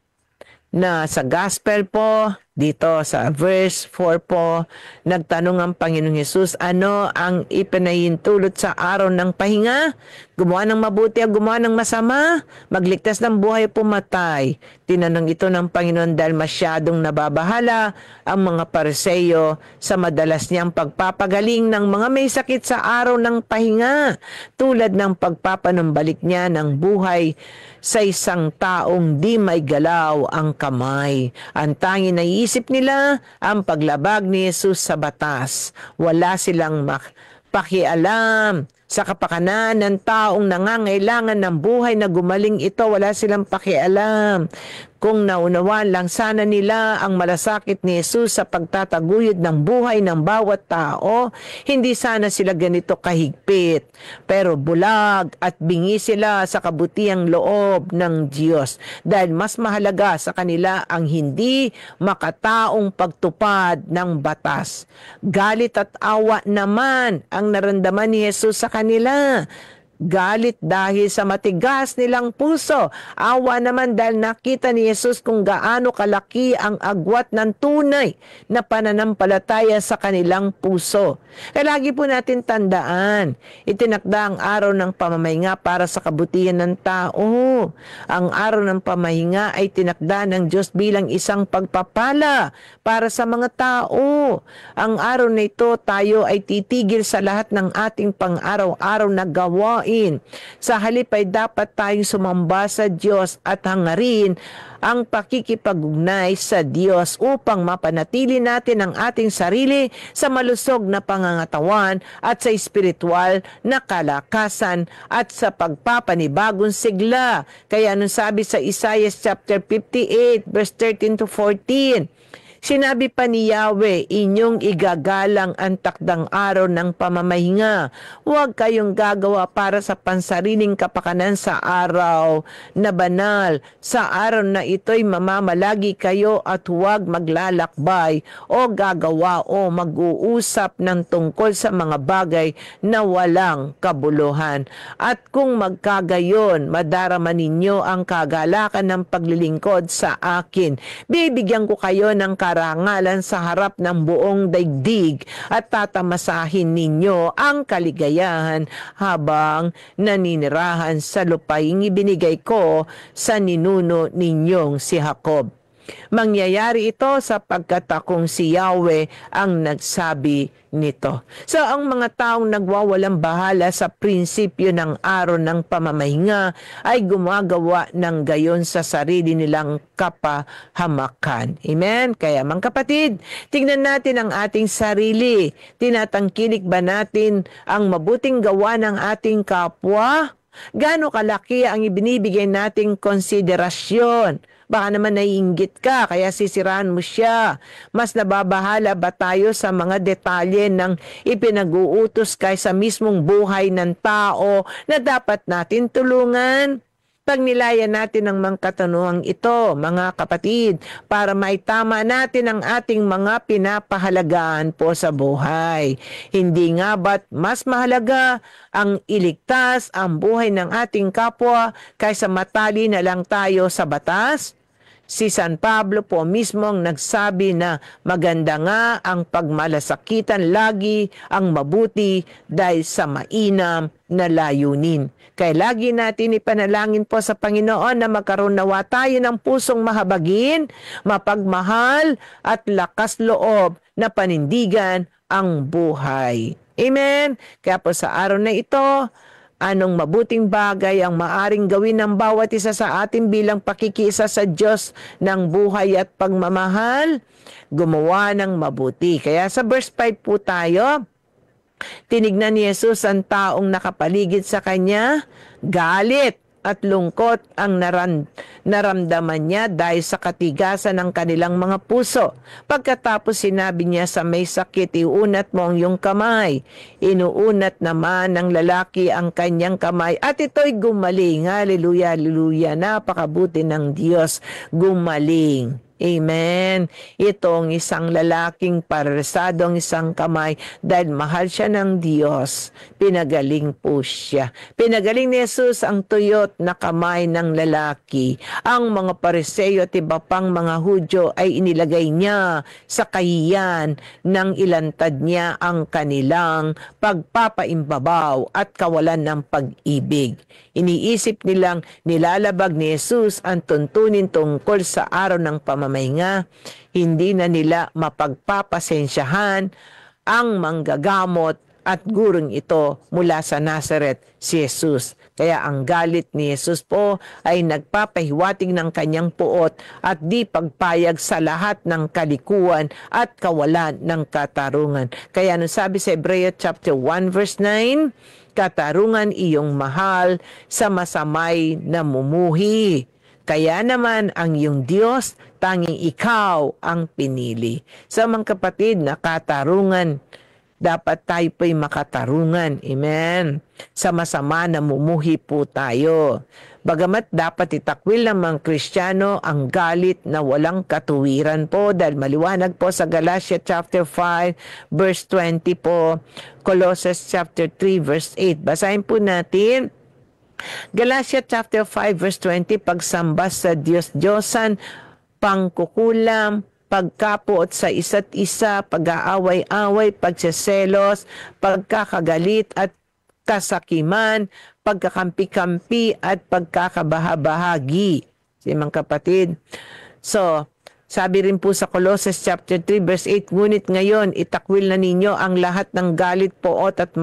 na sa gospel po, dito sa verse 4 po, nagtanong ang Panginoong Hesus, ano ang ipinahintulot sa araw ng pahinga? Gumawa ng mabuti o gumawa ng masama? Magligtas ng buhay o pumatay? Tinanong ito ng Panginoon dahil masyadong nababahala ang mga Pariseyo sa madalas niyang pagpapagaling ng mga may sakit sa araw ng pahinga, tulad ng pagpapanumbalik niya ng buhay sa isang taong di may galaw ang kamay. Ang tanging naiisip nila ang paglabag ni Jesus sa batas. Wala silang pakialam sa kapakanan ng taong nangangailangan ng buhay na gumaling ito. Wala silang pakialam. Kung naunawaan lang sana nila ang malasakit ni Jesus sa pagtataguyod ng buhay ng bawat tao, hindi sana sila ganito kahigpit. Pero bulag at bingi sila sa kabutiang loob ng Diyos dahil mas mahalaga sa kanila ang hindi makataong pagtupad ng batas. Galit at awa naman ang naramdaman ni Jesus sa kanila. Galit dahil sa matigas nilang puso. Awa naman dahil nakita ni Jesus kung gaano kalaki ang agwat ng tunay na pananampalataya sa kanilang puso. Kaya lagi po natin tandaan, itinakda ang araw ng pamamahinga para sa kabutihan ng tao. Ang araw ng pamahinga ay tinakda ng Diyos bilang isang pagpapala para sa mga tao. Ang araw na ito, tayo ay titigil sa lahat ng ating pang-araw-araw na gawain. Sa halip ay dapat tayong sumamba sa Diyos at hangarin ang pakikipag-ugnay sa Diyos upang mapanatili natin ang ating sarili sa malusog na pangangatawan at sa espiritual na kalakasan at sa pagpapanibagong sigla. Kaya anong sabi sa Isaiah chapter 58 verse 13 to 14, sinabi pa ni Yahweh, inyong igagalang ang takdang araw ng pamamahinga. Huwag kayong gagawa para sa pansariling kapakanan sa araw na banal. Sa araw na ito'y mamamalagi kayo at huwag maglalakbay o gagawa o mag-uusap ng tungkol sa mga bagay na walang kabuluhan. At kung magkagayon, madarama ninyo ang kagalakan ng paglilingkod sa akin. Bibigyan ko kayo ng karangalan sa harap ng buong daigdig at tatamasahin ninyo ang kaligayahan habang naninirahan sa lupaing ibinigay ko sa ninuno ninyong si Jacob. Mangyayari ito sapagkat akong si Yahweh ang nagsabi nito. So, ang mga taong nagwawalang bahala sa prinsipyo ng araw ng pamamahinga ay gumagawa ng gayon sa sarili nilang kapahamakan. Amen? Kaya mga kapatid, tingnan natin ang ating sarili. Tinatangkilik ba natin ang mabuting gawa ng ating kapwa? Gaano kalaki ang ibinibigay nating konsiderasyon? Baka naman naiinggit ka, kaya sisiraan mo siya. Mas nababahala ba tayo sa mga detalye ng ipinag-uutos kaysa mismong buhay ng tao na dapat natin tulungan? Pag nilayan natin ang mga katanungang ito, mga kapatid, para maitama natin ang ating mga pinapahalagaan po sa buhay. Hindi nga ba't mas mahalaga ang iligtas ang buhay ng ating kapwa kaysa matali na lang tayo sa batas? Si San Pablo po mismo ang nagsabi na maganda nga ang pagmalasakitan lagi ang mabuti dahil sa mainam na layunin. Kaya lagi natin ipanalangin po sa Panginoon na magkaroon nawa tayo ng pusong mahabagin, mapagmahal at lakas loob na panindigan ang buhay. Amen? Kaya po sa araw na ito, anong mabuting bagay ang maaring gawin ng bawat isa sa atin bilang pakikiisa sa Diyos ng buhay at pagmamahal? Gumawa ng mabuti. Kaya sa verse 5 po tayo, tinignan ni Jesus ang taong nakapaligid sa kanya, galit at lungkot ang naramdaman niya dahil sa katigasan ng kanilang mga puso. Pagkatapos sinabi niya sa may sakit, iunat mo ang iyong kamay. Inuunat naman ng lalaki ang kanyang kamay at ito'y gumaling. Hallelujah, hallelujah. Napakabuti ng Diyos. Gumaling. Amen. Itong isang lalaking paralisado ang isang kamay dahil mahal siya ng Diyos. Pinagaling po siya. Pinagaling ni Jesus ang tuyot na kamay ng lalaki. Ang mga Pariseo at iba pang mga Hudyo ay inilagay niya sa kahiyan nang ilantad niya ang kanilang pagpapaimbabaw at kawalan ng pag-ibig. Iniisip nilang nilalabag ni Jesus ang tuntunin tungkol sa araw ng pamamahinga. Hindi na nila mapagpapasensyahan ang manggagamot at gurong ito mula sa Nazareth, si Jesus. Kaya ang galit ni Jesus po ay nagpapahiwatig ng kanyang puot at di pagpayag sa lahat ng kalikuan at kawalan ng katarungan. Kaya ano sabi sa Hebreo chapter 1 verse 9, katarungan iyong mahal sa masamay na mumuhi. Kaya naman ang iyong Diyos, tanging ikaw ang pinili. Sa mga kapatid na katarungan, dapat tayo po'y makatarungan. Amen. Sa masama na mumuhi po tayo. Bagamat dapat itakwil ng mga Kristiyano ang galit na walang katuwiran po dahil maliwanag po sa Galatia chapter 5 verse 20 po, Colossus chapter 3 verse 8. Basahin po natin. Galatia chapter 5 verse 20, pagsamba sa Diyos-Diyosan, pangkukulam, pagkapuot sa isa't isa, pag-aaway-away, pagseselos, pagkakagalit at kasakiman, pagkakampi-kampi at pagkakabahabahagi. Mga kapatid. So, sabi rin po sa Colossus chapter 3 verse 8, ngunit ngayon itakwil na ninyo ang lahat ng galit, poot at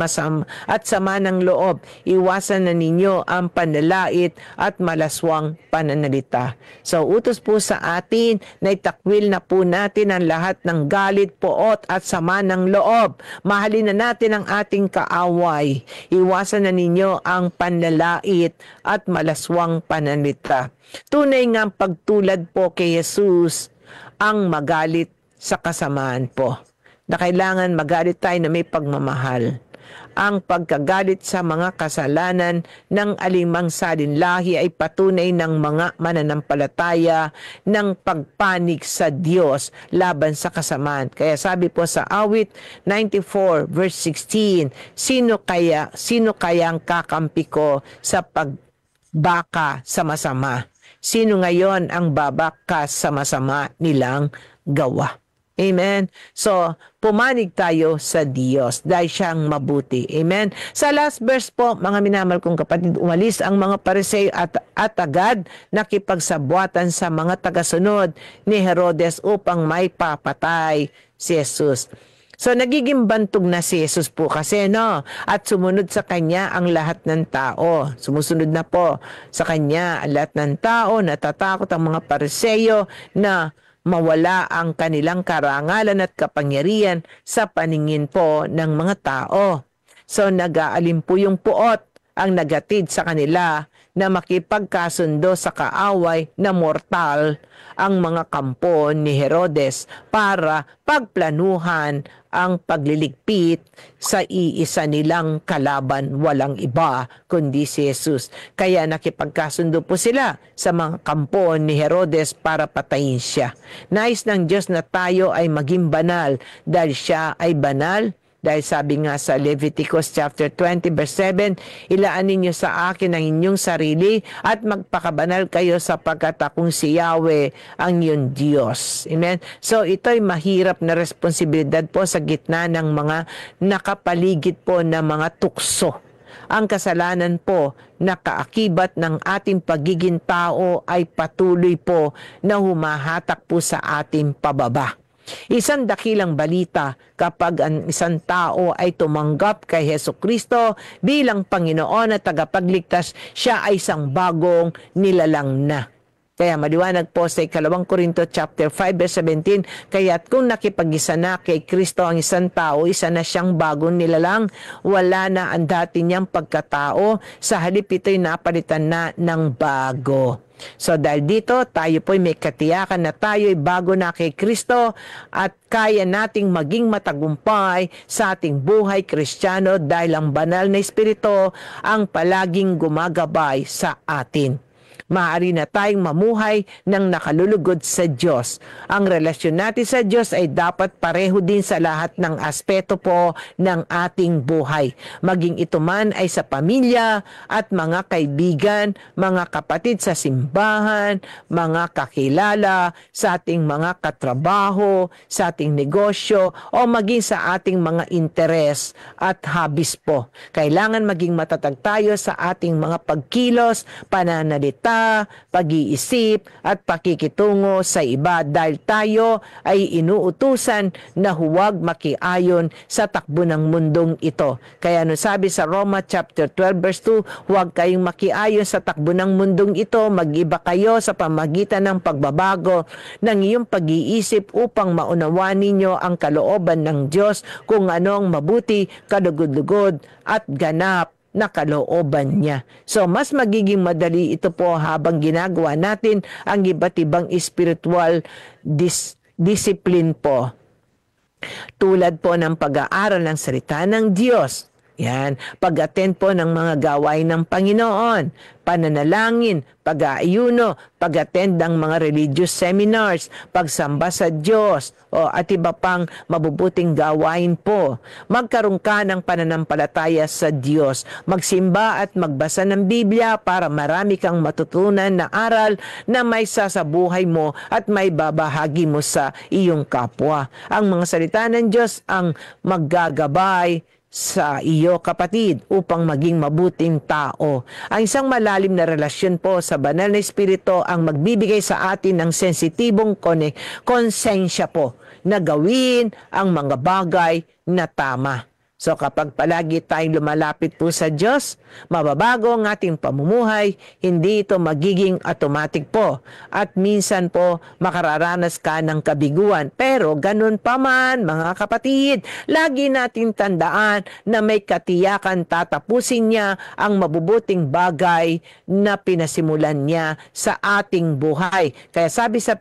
sama ng loob. Iwasan na ninyo ang panlalait at malaswang pananalita. So utos po sa atin na itakwil na po natin ang lahat ng galit, poot at sama ng loob. Mahalin na natin ang ating kaaway. Iwasan na ninyo ang panlalait at malaswang pananalita. Tunay nga pagtulad po kay Jesus ang magalit sa kasamaan po. Na kailangan magalit tayo na may pagmamahal. Ang pagkagalit sa mga kasalanan ng alimang salinlahi ay patunay ng mga mananampalataya ng pagpanig sa Diyos laban sa kasamaan. Kaya sabi po sa awit 94 verse 16, sino kayang kakampi ko sa pagbaka sa masama? Sino ngayon ang babakas sa masama nilang gawa? Amen. So, pumanig tayo sa Diyos dahil siyang mabuti. Amen. Sa last verse po, mga minamahal kong kapatid, umalis ang mga Pariseo at agad nakipagsabuatan sa mga tagasunod ni Herodes upang may papatay si Jesus. So, nagiging bantog na si Jesus po kasi, no? At sumunod sa kanya ang lahat ng tao. Sumusunod na po sa kanya ang lahat ng tao. Natatakot ang mga Pariseo na mawala ang kanilang karangalan at kapangyarihan sa paningin po ng mga tao. So, nag-aalim po yung puot ang nagatid sa kanila na makipagkasundo sa kaaway na mortal ang mga kampo ni Herodes para pagplanuhan ang pagliligpit sa iisa nilang kalaban, walang iba kundi si Jesus. Kaya nakipagkasundo po sila sa mga kampo ni Herodes para patayin siya. Nais ng Diyos na tayo ay maging banal dahil siya ay banal. Dahil sabi nga sa Leviticus chapter 20 verse 7, ilaan ninyo sa akin ang inyong sarili at magpakabanal kayo sapagkat akong si Yahweh ang iyong Diyos. Amen? So ito'y mahirap na responsibilidad po sa gitna ng mga nakapaligid po na mga tukso. Ang kasalanan po na kaakibat ng ating pagiging tao ay patuloy po na humahatak po sa ating pababa. Isang dakilang balita kapag ang isang tao ay tumanggap kay Hesukristo bilang Panginoon at tagapagligtas, siya ay isang bagong nilalang na. Kaya maliwanag po sa 2 Korinto chapter 5 verse 17, kaya't kung nakipag-isa na kay Kristo ang isang tao, isa na siyang bagong nilalang, wala na ang dati niyang pagkatao, sa halip ito'y napalitan na ng bago. So dahil dito, tayo po'y may katiyakan na tayo'y bago na kay Kristo at kaya nating maging matagumpay sa ating buhay Kristiyano dahil ang banal na Espiritu ang palaging gumagabay sa atin. Maaari na tayong mamuhay ng nakalulugod sa Diyos. Ang relasyon natin sa Diyos ay dapat pareho din sa lahat ng aspeto po ng ating buhay. Maging ito man ay sa pamilya at mga kaibigan, mga kapatid sa simbahan, mga kakilala, sa ating mga katrabaho, sa ating negosyo, o maging sa ating mga interes at hobbies po. Kailangan maging matatag tayo sa ating mga pagkilos, pananalita, pag-iisip at pakikitungo sa iba dahil tayo ay inuutusan na huwag makiayon sa takbo ng mundong ito. Kaya sabi sa Roma chapter 12 verse 2, huwag kayong makiayon sa takbo ng mundong ito, mag-iba kayo sa pamagitan ng pagbabago ng iyong pag-iisip upang maunawaan ninyo ang kalooban ng Diyos, kung ano ang mabuti, kalugod-lugod at ganap na kalooban niya. So mas magiging madali ito po habang ginagawa natin ang iba't ibang spiritual discipline po. Tulad po ng pag-aaral ng salita ng Diyos. Yan, pag-attend po ng mga gawain ng Panginoon, pananalangin, pag-aayuno, pag-attend ng mga religious seminars, pagsamba sa Diyos, at iba pang mabubuting gawain po. Magkaroon ka ng pananampalataya sa Diyos, magsimba at magbasa ng Biblia para marami kang matutunan na aral na may sasabuhay mo at may babahagi mo sa iyong kapwa. Ang mga salita ng Diyos ang maggagabay sa iyo, kapatid, upang maging mabuting tao. Ang isang malalim na relasyon po sa banal na Espiritu ang magbibigay sa atin ng sensitibong konsensya po na gawin ang mga bagay na tama. So kapag palagi tayong lumalapit po sa Diyos, mababago ang ating pamumuhay, hindi ito magiging automatic po. At minsan po makararanas ka ng kabiguan. Pero ganun pa man mga kapatid, lagi natin tandaan na may katiyakan tatapusin niya ang mabubuting bagay na pinasimulan niya sa ating buhay. Kaya sabi sa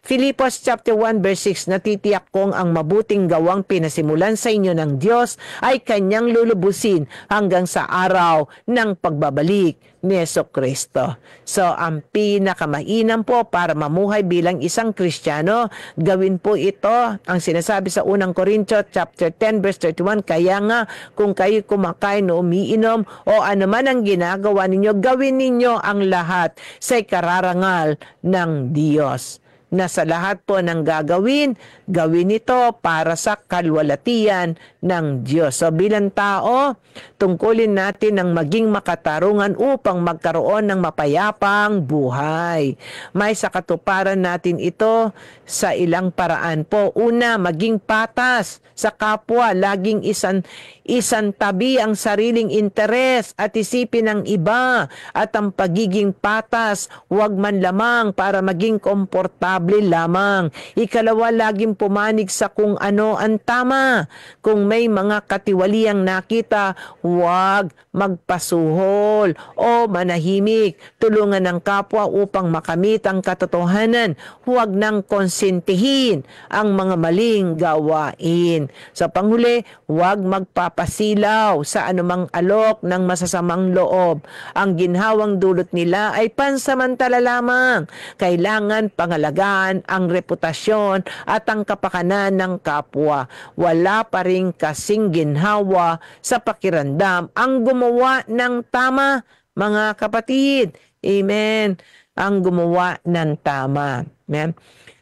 Filipos chapter 1 verse 6, natitiyak kong ang mabuting gawang pinasimulan sa inyo ng Diyos ay kanyang lulubusin hanggang sa araw ng pagbabalik ni Jesucristo. So, ang pinakamainam po para mamuhay bilang isang Kristiyano, gawin po ito, ang sinasabi sa 1 Corinto chapter 10 verse 31, kaya nga kung kayo kumakain o umiinom o anuman ang ginagawa ninyo, gawin ninyo ang lahat sa ikararangal ng Diyos. Na sa lahat po ng gagawin, gawin ito para sa kalwalatian ng Diyos. So bilang tao, tungkulin natin ang maging makatarungan upang magkaroon ng mapayapang buhay. May sa katuparan natin ito sa ilang paraan po. Una, maging patas sa kapwa, laging isang tabi ang sariling interes at isipin ng iba, at ang pagiging patas, huwag man lamang para maging komportable lamang. Ikalawa, laging pumanig sa kung ano ang tama. Kung may mga katiwaliang nakita, huwag magpasuhol o manahimik. Tulungan ng kapwa upang makamit ang katotohanan. Huwag nang konsentihin ang mga maling gawain. Sa panghuli, huwag magpapasilaw sa anumang alok ng masasamang loob. Ang ginhawang dulot nila ay pansamantala lamang. Kailangan pangalagaan ang reputasyon at ang kapakanan ng kapwa. Wala pa rin kasing ginhawa sa pakiramdam ang gumawa ng tama, mga kapatid. Amen. Ang gumawa ng tama. Amen.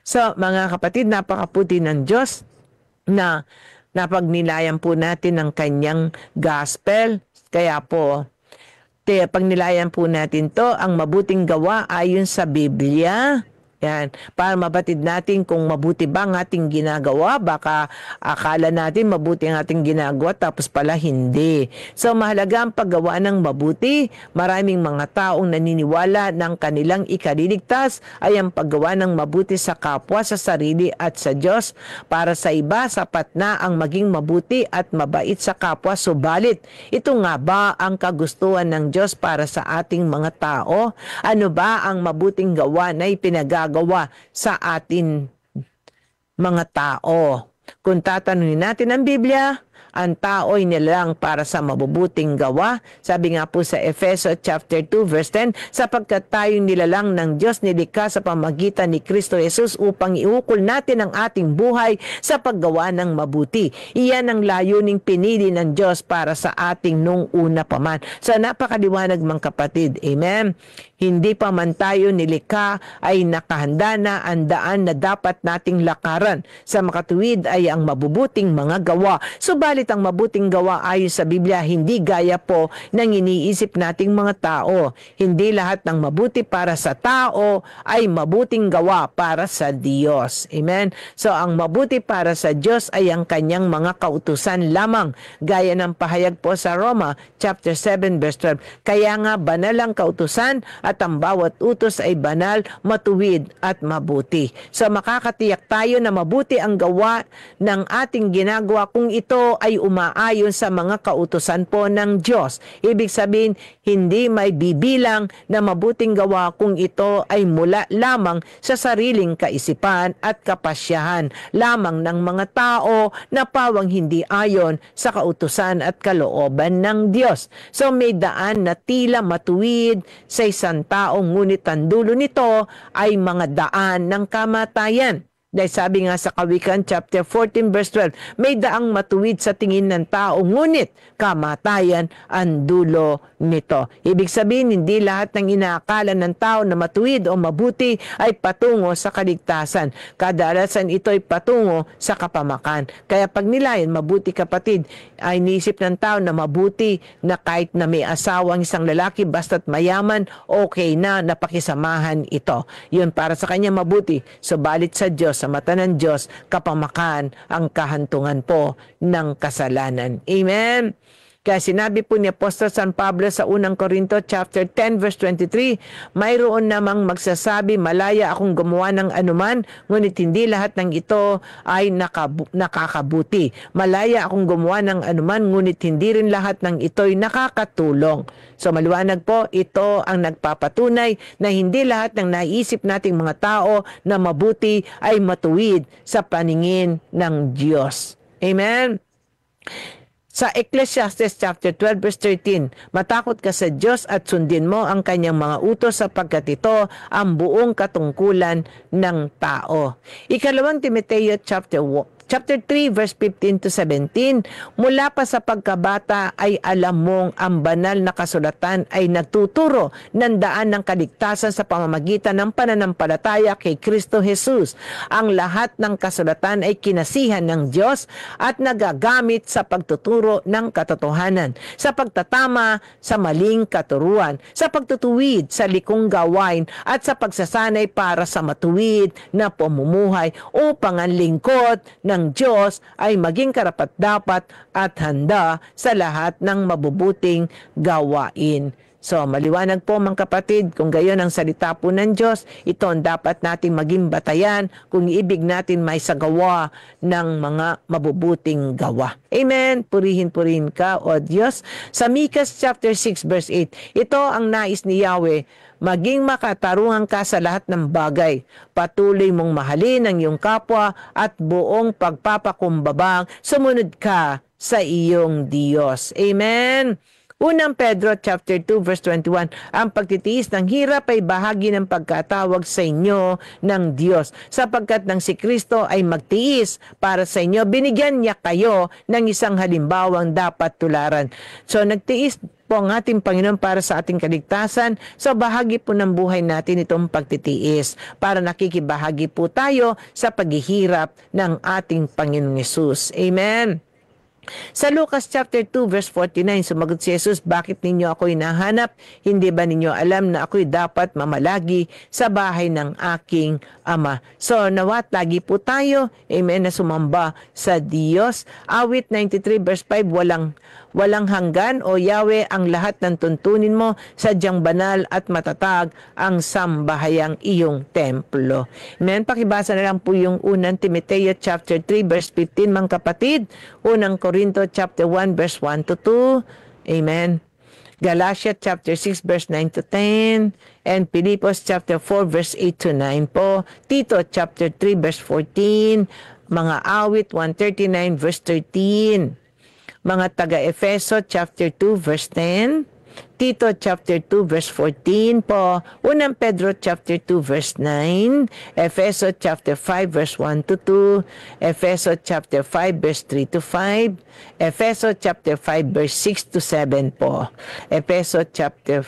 So, mga kapatid, napakaputi ng Diyos na napagnilayan po natin ang kanyang gospel. Kaya po, pagnilayan po natin to, ang mabuting gawa ayon sa Biblia. Yan. Para mabatid natin kung mabuti ba ang ating ginagawa. Baka akala natin mabuti ang ating ginagawa tapos pala hindi. So mahalaga ang paggawa ng mabuti. Maraming mga taong naniniwala ng kanilang ikaliligtas ay ang paggawa ng mabuti sa kapwa, sa sarili at sa Diyos. Para sa iba, sapat na ang maging mabuti at mabait sa kapwa. Subalit, ito nga ba ang kagustuhan ng Diyos para sa ating mga tao? Ano ba ang mabuting gawa na ipinagagawa sa atin mga tao? Kung tatanungin natin ang Biblia, ang tao ay nilalang para sa mabubuting gawa. Sabi nga po sa Efeso chapter 2 verse 10, sapagkat tayo nilalang ng Diyos nilikha sa pamagitan ni Kristo Jesus upang iukol natin ang ating buhay sa paggawa ng mabuti. Iyan ang layuning pinili ng Diyos para sa ating nung una pa man. So napakaliwanag mga kapatid. Amen. Hindi pa man tayo nilikha ay nakahanda na ang daan na dapat nating lakaran. Sa makatuwid ay ang mabubuting mga gawa. Subalit ang mabuting gawa ayon sa Biblia hindi gaya po ng iniisip nating mga tao. Hindi lahat ng mabuti para sa tao ay mabuting gawa para sa Diyos. Amen? So ang mabuti para sa Diyos ay ang kanyang mga kautusan lamang. Gaya ng pahayag po sa Roma chapter 7 verse 12. Kaya nga banal ang kautusan at ang bawat utos ay banal, matuwid at mabuti. So makakatiyak tayo na mabuti ang gawa ng ating ginagawa kung ito ay umaayon sa mga kautusan po ng Diyos. Ibig sabihin, hindi may bibilang na mabuting gawa kung ito ay mula lamang sa sariling kaisipan at kapasyahan lamang ng mga tao na pawang hindi ayon sa kautusan at kalooban ng Diyos. So may daan na tila matuwid sa isang tao, ngunit ang dulo nito ay mga daan ng kamatayan. Dahil sabi nga sa Kawikaan chapter 14 verse 12, may daang matuwid sa tingin ng tao, ngunit kamatayan ang dulo nito. Ibig sabihin, hindi lahat ng inaakala ng tao na matuwid o mabuti ay patungo sa kaligtasan. Kadalasan ito ay patungo sa kapamakan. Kaya pag nilayan, mabuti kapatid, ay niisip ng tao na mabuti na kahit na may asawang isang lalaki, basta't mayaman, okay na, napakisamahan ito. Yun para sa kanya mabuti. Subalit sa Diyos, sa mata ng Diyos, kapamakan ang kahantungan po ng kasalanan. Amen? Kaya sinabi po ni Apostol San Pablo sa unang Korinto chapter 10 verse 23, mayroon namang magsasabi, malaya akong gumawa ng anuman, ngunit hindi lahat ng ito ay nakakabuti. Malaya akong gumawa ng anuman, ngunit hindi rin lahat ng ito ay nakakatulong. So maliwanag po, ito ang nagpapatunay na hindi lahat ng naisip nating mga tao na mabuti ay matuwid sa paningin ng Diyos. Amen? Sa Ecclesiastes chapter 12 verse 13, matakot ka sa Diyos at sundin mo ang kanyang mga utos sapagkat ito ang buong katungkulan ng tao. Ikalawang Timoteo chapter 3 verse 15 to 17, mula pa sa pagkabata ay alam mong ang banal na kasulatan ay nagtuturo ng daan ng kaligtasan sa pamamagitan ng pananampalataya kay Kristo Jesus. Ang lahat ng kasulatan ay kinasihan ng Diyos at nagagamit sa pagtuturo ng katotohanan, sa pagtatama sa maling katuruan, sa pagtutuwid sa likong gawain at sa pagsasanay para sa matuwid na pamumuhay upang ang lingkod ng Diyos ay maging karapat-dapat at handa sa lahat ng mabubuting gawain. So, maliwanag po mga kapatid, kung gayon ang salita po ng Diyos, ito ang dapat nating maging batayan kung ibig natin may sagawa ng mga mabubuting gawa. Amen. Purihin ka, O Diyos. Sa Mikas chapter 6 verse 8, ito ang nais ni Yahweh, maging makatarungan ka sa lahat ng bagay. Patuloy mong mahalin ang iyong kapwa at buong pagpapakumbabang sumunod ka sa iyong Diyos. Amen. Unang Pedro chapter 2 verse 21, ang pagtitiis ng hirap ay bahagi ng pagkatawag sa inyo ng Diyos. Sapagkat nang si Kristo ay magtiis para sa inyo, binigyan niya kayo ng isang halimbawang dapat tularan. So nagtiis po ang ating Panginoon para sa ating kaligtasan. So bahagi po ng buhay natin itong pagtitiis para nakikibahagi po tayo sa paghihirap ng ating Panginoong Yesus. Amen. Sa Lucas chapter 2 verse 49, sumagot si Jesus, bakit ninyo ako hinahanap? Hindi ba ninyo alam na ako'y dapat mamalagi sa bahay ng aking Ama? So nawat lagi po tayo, amen, na sumamba sa Diyos. Awit 93 verse 5, walang hanggan o Yahweh ang lahat ng tuntunin mo, sadyang banal at matatag ang sambahayang iyong templo. Amen. Pakibasa na lang po yung unang Timoteo chapter 3 verse 15, mga kapatid. Unang Corinto chapter 1 verse 1 to 2. Amen. Galatia chapter 6 verse 9 to 10. And Pilipos chapter 4 verse 8 to 9 po. Tito chapter 3 verse 14. Mga awit 139 verse 13. Mga taga-Efeso chapter 2 verse 10, Tito chapter 2 verse 14 po, Unang Pedro chapter 2 verse 9, Efeso chapter 5 verse 1 to 2, Efeso chapter 5 verse 3 to 5, Efeso chapter 5 verse 6 to 7 po. Efeso chapter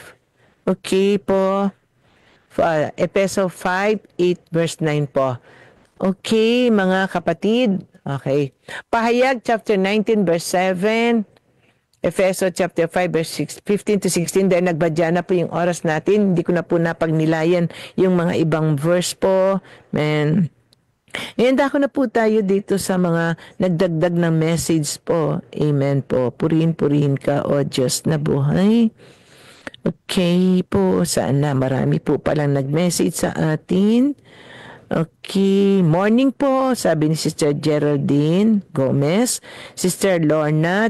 Efeso 5, 8 verse 9 po. Okay, mga kapatid. Okay. Pahayag chapter 19 verse 7, Efeso chapter 5 verse 15 to 16. Dahil nagbadya na po yung oras natin, hindi ko na po napagnilayan yung mga ibang verse po. Man. Handa ko na po tayo dito sa mga nagdagdag ng message po. Amen po. Purihin ka, O Diyos na buhay. Okay po. Sana marami po palang nag-message sa atin. Okay, morning po, sabi ni Sister Geraldine Gomez. Sister Lorna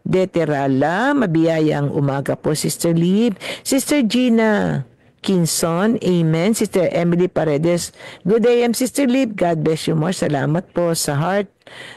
Deterala, mabiyayang umaga po, Sister Lib. Sister Gina Kinson, amen. Sister Emily Paredes, good day, Sister Lib. God bless you more. Salamat po sa heart.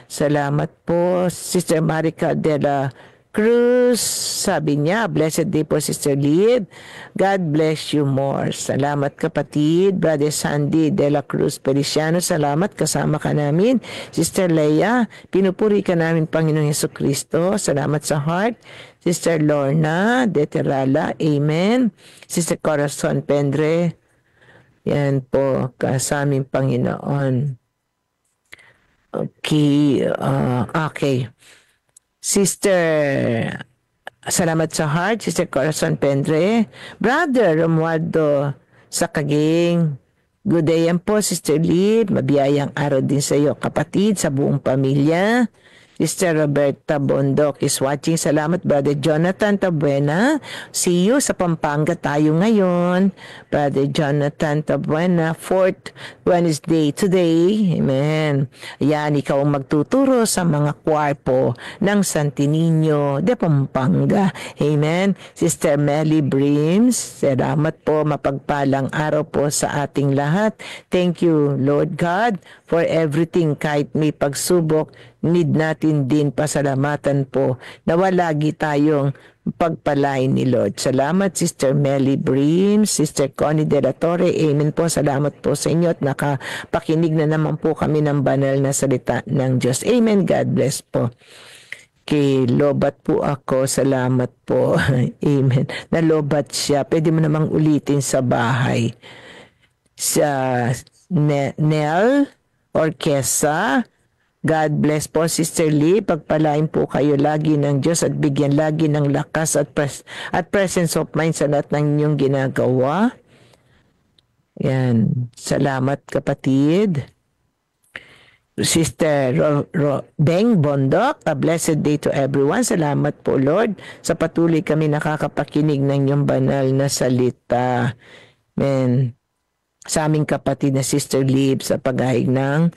Salamat po, Sister Marica de la Cruz, sabi niya, blessed day po, Sister Lid. God bless you more. Salamat kapatid. Brother Sandy de la Cruz Feliciano, salamat, kasama ka namin. Sister Leia, pinupuri ka namin, Panginoong Jesucristo. Salamat sa heart. Sister Lorna de Terala, amen. Sister Corazon Pendre, yan po, kasaming Panginoon. Okay, okay. Sister, salamat sa heart, Sister Corazon Pendre. Brother Romualdo Sakaging, good day yan po, Sister Lib. Mabiyayang araw din sa iyo, kapatid, sa buong pamilya. Sister Roberta Bondok is watching. Salamat, Brother Jonathan Tabuena. See you sa Pampanga tayo ngayon. Brother Jonathan Tabuena, 4th Wednesday today. Amen. Ayan, ikaw ang magtuturo sa mga kwarpo ng Santo Niño de Pampanga. Amen. Sister Melly Brims, salamat po. Mapagpalang araw po sa ating lahat. Thank you, Lord God, for everything. Kahit may pagsubok, need natin din pasalamatan po na lagi tayong pagpalain ni Lord. Salamat, Sister Melly Bream, Sister Connie de la Torre. Amen po. Salamat po sa inyo at nakapakinig na naman po kami ng banal na salita ng Diyos. Amen. God bless po. Kay lobat po ako. Salamat po. Amen. Nalobat siya. Pwede mo namang ulitin sa bahay. Sa Nel Orquesa, God bless po, Sister Lee. Pagpalain po kayo lagi ng Diyos at bigyan lagi ng lakas at presence of mind sa lahat ng inyong ginagawa. Yan. Salamat, kapatid. Sister Beng Bondok, a blessed day to everyone. Salamat po, Lord, sa patuloy kami nakakapakinig ng inyong banal na salita. Amen. Sa aming kapatid na Sister Lib sa paghahig ng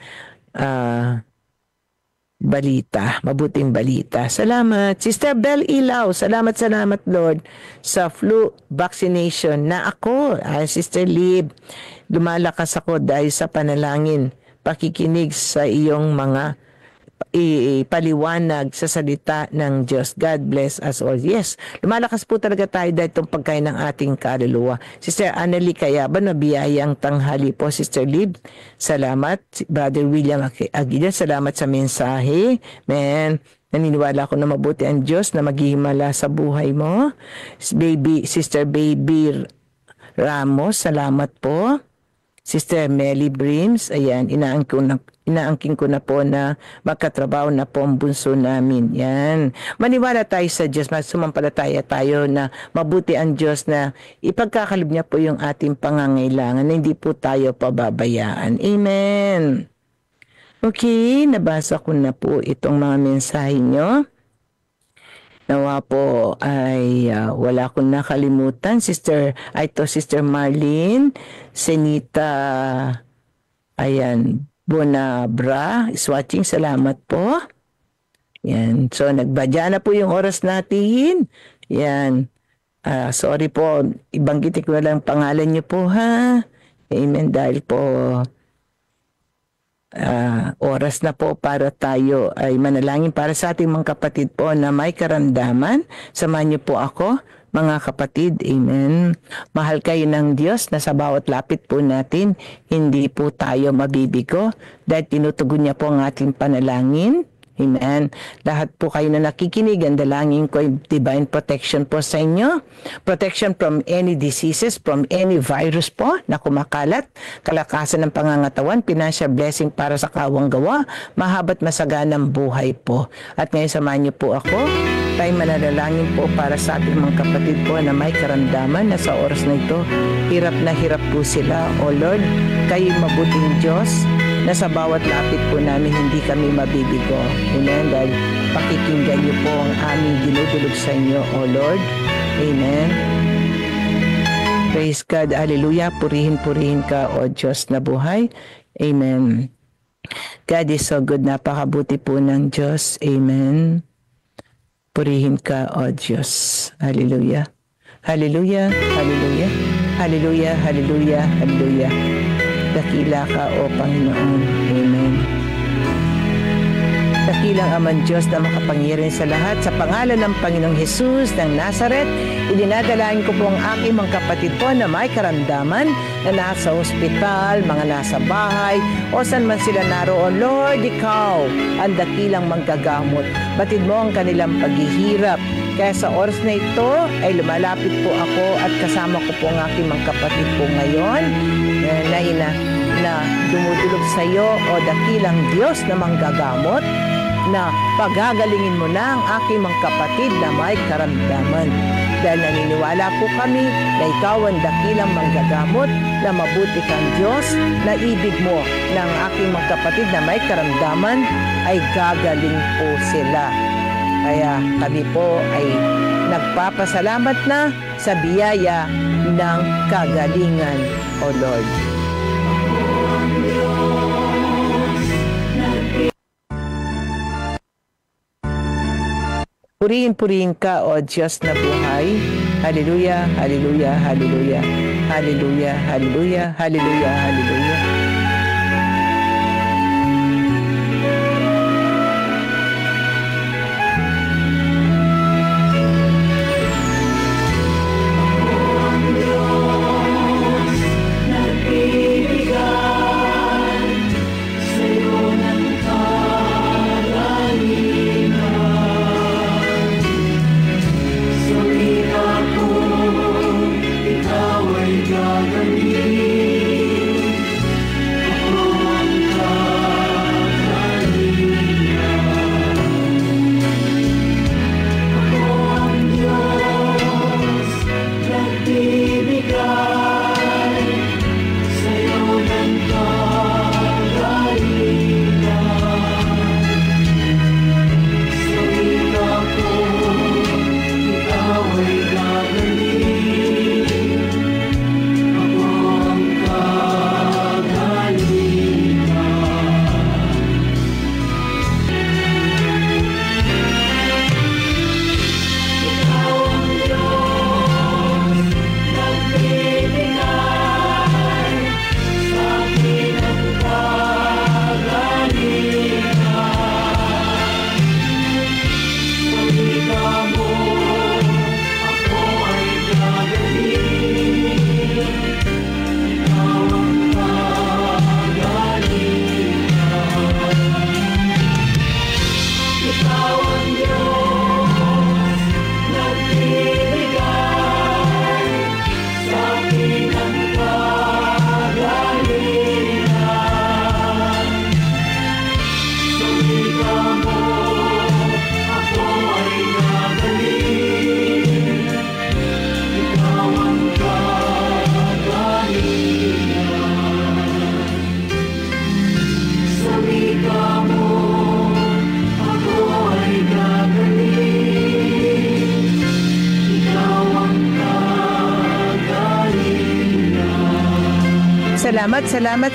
balita, mabuting balita. Salamat. Sister Bell Ilaw, salamat Lord sa flu vaccination na ako. Sister Lib, lumalakas ako dahil sa panalangin, pakikinig sa iyong mga paliwanag sa salita ng Diyos. God bless us all. Yes, lumalakas po talaga tayo dahil itong pagkain ng ating kaluluwa. Sister Annalie Kayaban, mabiyayang tanghali po, Sister Lib. Salamat. Brother William Aguilar, salamat sa mensahe. Man, naniniwala ako na mabuti ang Diyos na maghihimala sa buhay mo. Sister Baby Ramos, salamat po. Sister Melly Brims, ayan, inaangking ko na po na magkatrabaho na po ang bunso namin. Yan. Maniwala tayo sa Diyos, sumampalataya tayo na mabuti ang Diyos na ipagkakaloob niya po yung ating pangangailangan na hindi po tayo pababayaan. Amen. Okay, nabasa ko na po itong mga mensahe nyo. Nawa po ay wala akong nakalimutan. Sister Marlene, Senita, ayan, Bonabra is watching. Salamat po. Yan. So, nagbadya na po yung oras natin. Yan. Sorry po, ibanggitin ko na lang pangalan niyo po, ha? Amen. Dahil po oras na po para tayo ay manalangin para sa ating mga kapatid po na may karamdaman. Samahan niyo po ako, mga kapatid. Amen. Mahal kayo ng Diyos na sa bawat lapit po natin, hindi po tayo mabibigo dahil tinutugon niya po ang ating panalangin. Amen. Lahat po kayo na nakikinig, ang dalangin ko ay divine protection po sa inyo. Protection from any diseases, from any virus po na kumakalat. Kalakasan ng pangangatawan, financial blessing para sa kawang gawa, mahaba't masaganang buhay po. At ngayon samahan niyo po ako. Tayo mananalangin po para sa ating mga kapatid po na may karamdaman na sa oras na ito, hirap na hirap po sila. O Lord, kayo mabuting Diyos na sa bawat lapit po namin hindi kami mabibigo. Amen. Dahil pakikinggan niyo po ang aming dinudulog sa inyo, O Lord. Amen. Praise God. Hallelujah. Purihin ka, O Diyos na buhay. Amen. God is so good. Napakabuti po ng Diyos. Amen. Purihin ka, O Diyos. Hallelujah. Hallelujah. Hallelujah. Hallelujah. Hallelujah. Hallelujah. Dakila ka, O Panginoon. Amen. Dakilang Amang Diyos na makapangyarihan sa lahat, sa pangalan ng Panginoong Hesus ng Nazaret, idinadalain ko po ang aking mga kapatid po na may karamdaman na nasa ospital, mga nasa bahay, o saan man sila naroon. Lord, Ikaw ang dakilang manggagamot. Batid mo ang kanilang paghihirap. Kaya sa oras na ito ay lumalapit po ako at kasama ko po ang aking mga kapatid po ngayon na dumudulog sa iyo, O dakilang Diyos na manggagamot, na pagagalingin mo na ang aking mga kapatid na may karamdaman. Dahil naniniwala po kami na ikaw ang dakilang manggagamot, na mabuti kang Diyos, na ibig mo na ang aking mga kapatid na may karamdaman ay gagaling po sila. Kaya kami po ay nagpapasalamat na sa biyaya ng kagalingan, O Lord. Purihin ka, O Diyos na buhay. Hallelujah, hallelujah, hallelujah. Hallelujah, hallelujah, hallelujah, hallelujah.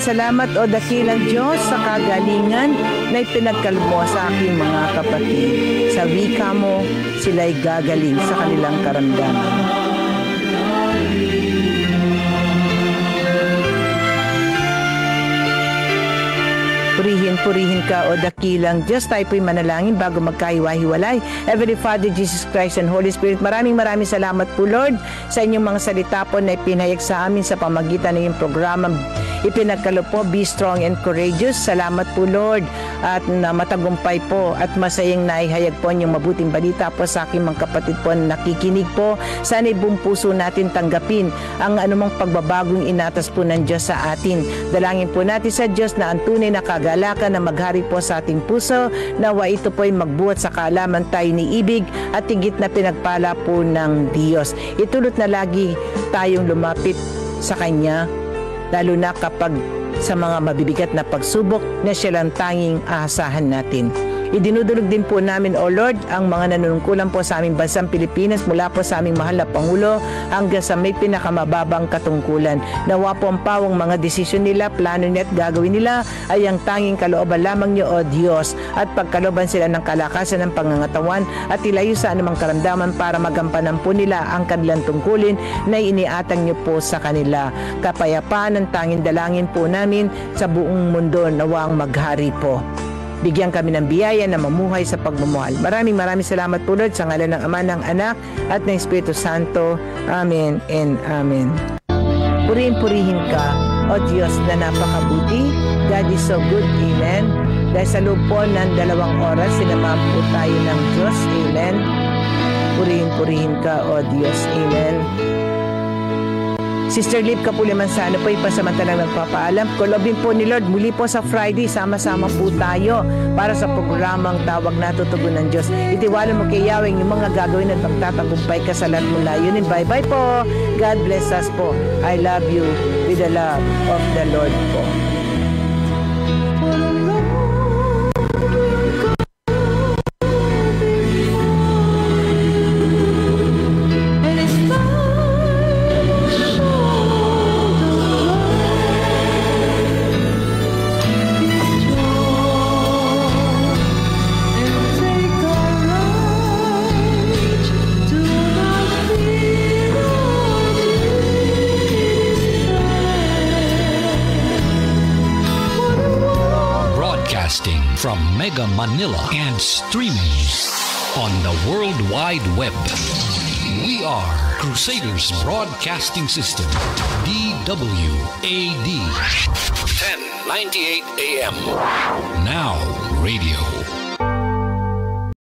Salamat o dakilang Diyos sa kagalingan na ipinagkaloob mo sa aking mga kapatid. Sa wika mo, sila'y gagaling sa kanilang karamdaman. Purihin ka o dakilang Diyos. Tayo po'y manalangin bago magkahiwa-hiwalay. Heavenly Father, Jesus Christ and Holy Spirit, maraming salamat po Lord sa inyong mga salita po na ipinahayag sa amin sa pamagitan ng iyong programa ipinagkaloob po, Be Strong and Courageous. Salamat po Lord at na matagumpay po at masayang naihayag po inyong mabuting balita po sa aking mga kapatid po na nakikinig po. Sana'y buong puso natin tanggapin ang anumang pagbabagong inatas po ng Diyos sa atin. Dalangin po natin sa Diyos na ang tunay na kagalakan na maghari po sa ating puso, nawa ito po ay magbuhat sa kaalaman tayo ni ibig at higit na pinagpala po ng Diyos. Itulot na lagi tayong lumapit sa Kanya, lalo na kapag sa mga mabibigat na pagsubok na siya lang tanging aasahan natin. Idinudulog din po namin, O Lord, ang mga nanunungkulan po sa aming bansang Pilipinas mula po sa aming mahal na Pangulo hanggang sa may pinakamababang katungkulan. Nawa po ang pawang mga desisyon nila, plano nila at gagawin nila ay ang tanging kalooban lamang niyo, O Diyos, at pagkalooban sila ng kalakasan ng pangangatawan at ilayo sa anumang karamdaman para magampanan po nila ang kanilang tungkulin na iniatang niyo po sa kanila. Kapayapaan ang tanging dalangin po namin sa buong mundo, nawa ang maghari po. Bigyan kami ng biyaya na mamuhay sa pagmamahal. Maraming salamat po Lord sa ngalan ng Ama, ng Anak at ng Espiritu Santo. Amen and Amen. Purihin ka, O Diyos na napakabuti. God is so good. Amen. Dahil sa loob po ng 2 oras, sinamahan po tayo ng Diyos. Amen. Purihin ka, O Diyos. Amen. Sister Lip Kapulimansano po ipasamantalang nagpapaalam. Kolobin po ni Lord, muli po sa Friday, sama-sama po tayo para sa programang Tawag na Tutugon ng Diyos. Itiwala mo kay Yahweh yung mga gagawin at magtatagumpay ka sa lahat mong layunin. Bye-bye po. God bless us po. I love you with the love of the Lord po. From Mega Manila and streaming on the World Wide Web. We are Crusaders Broadcasting System, DWAD. 1098 AM. Now radio.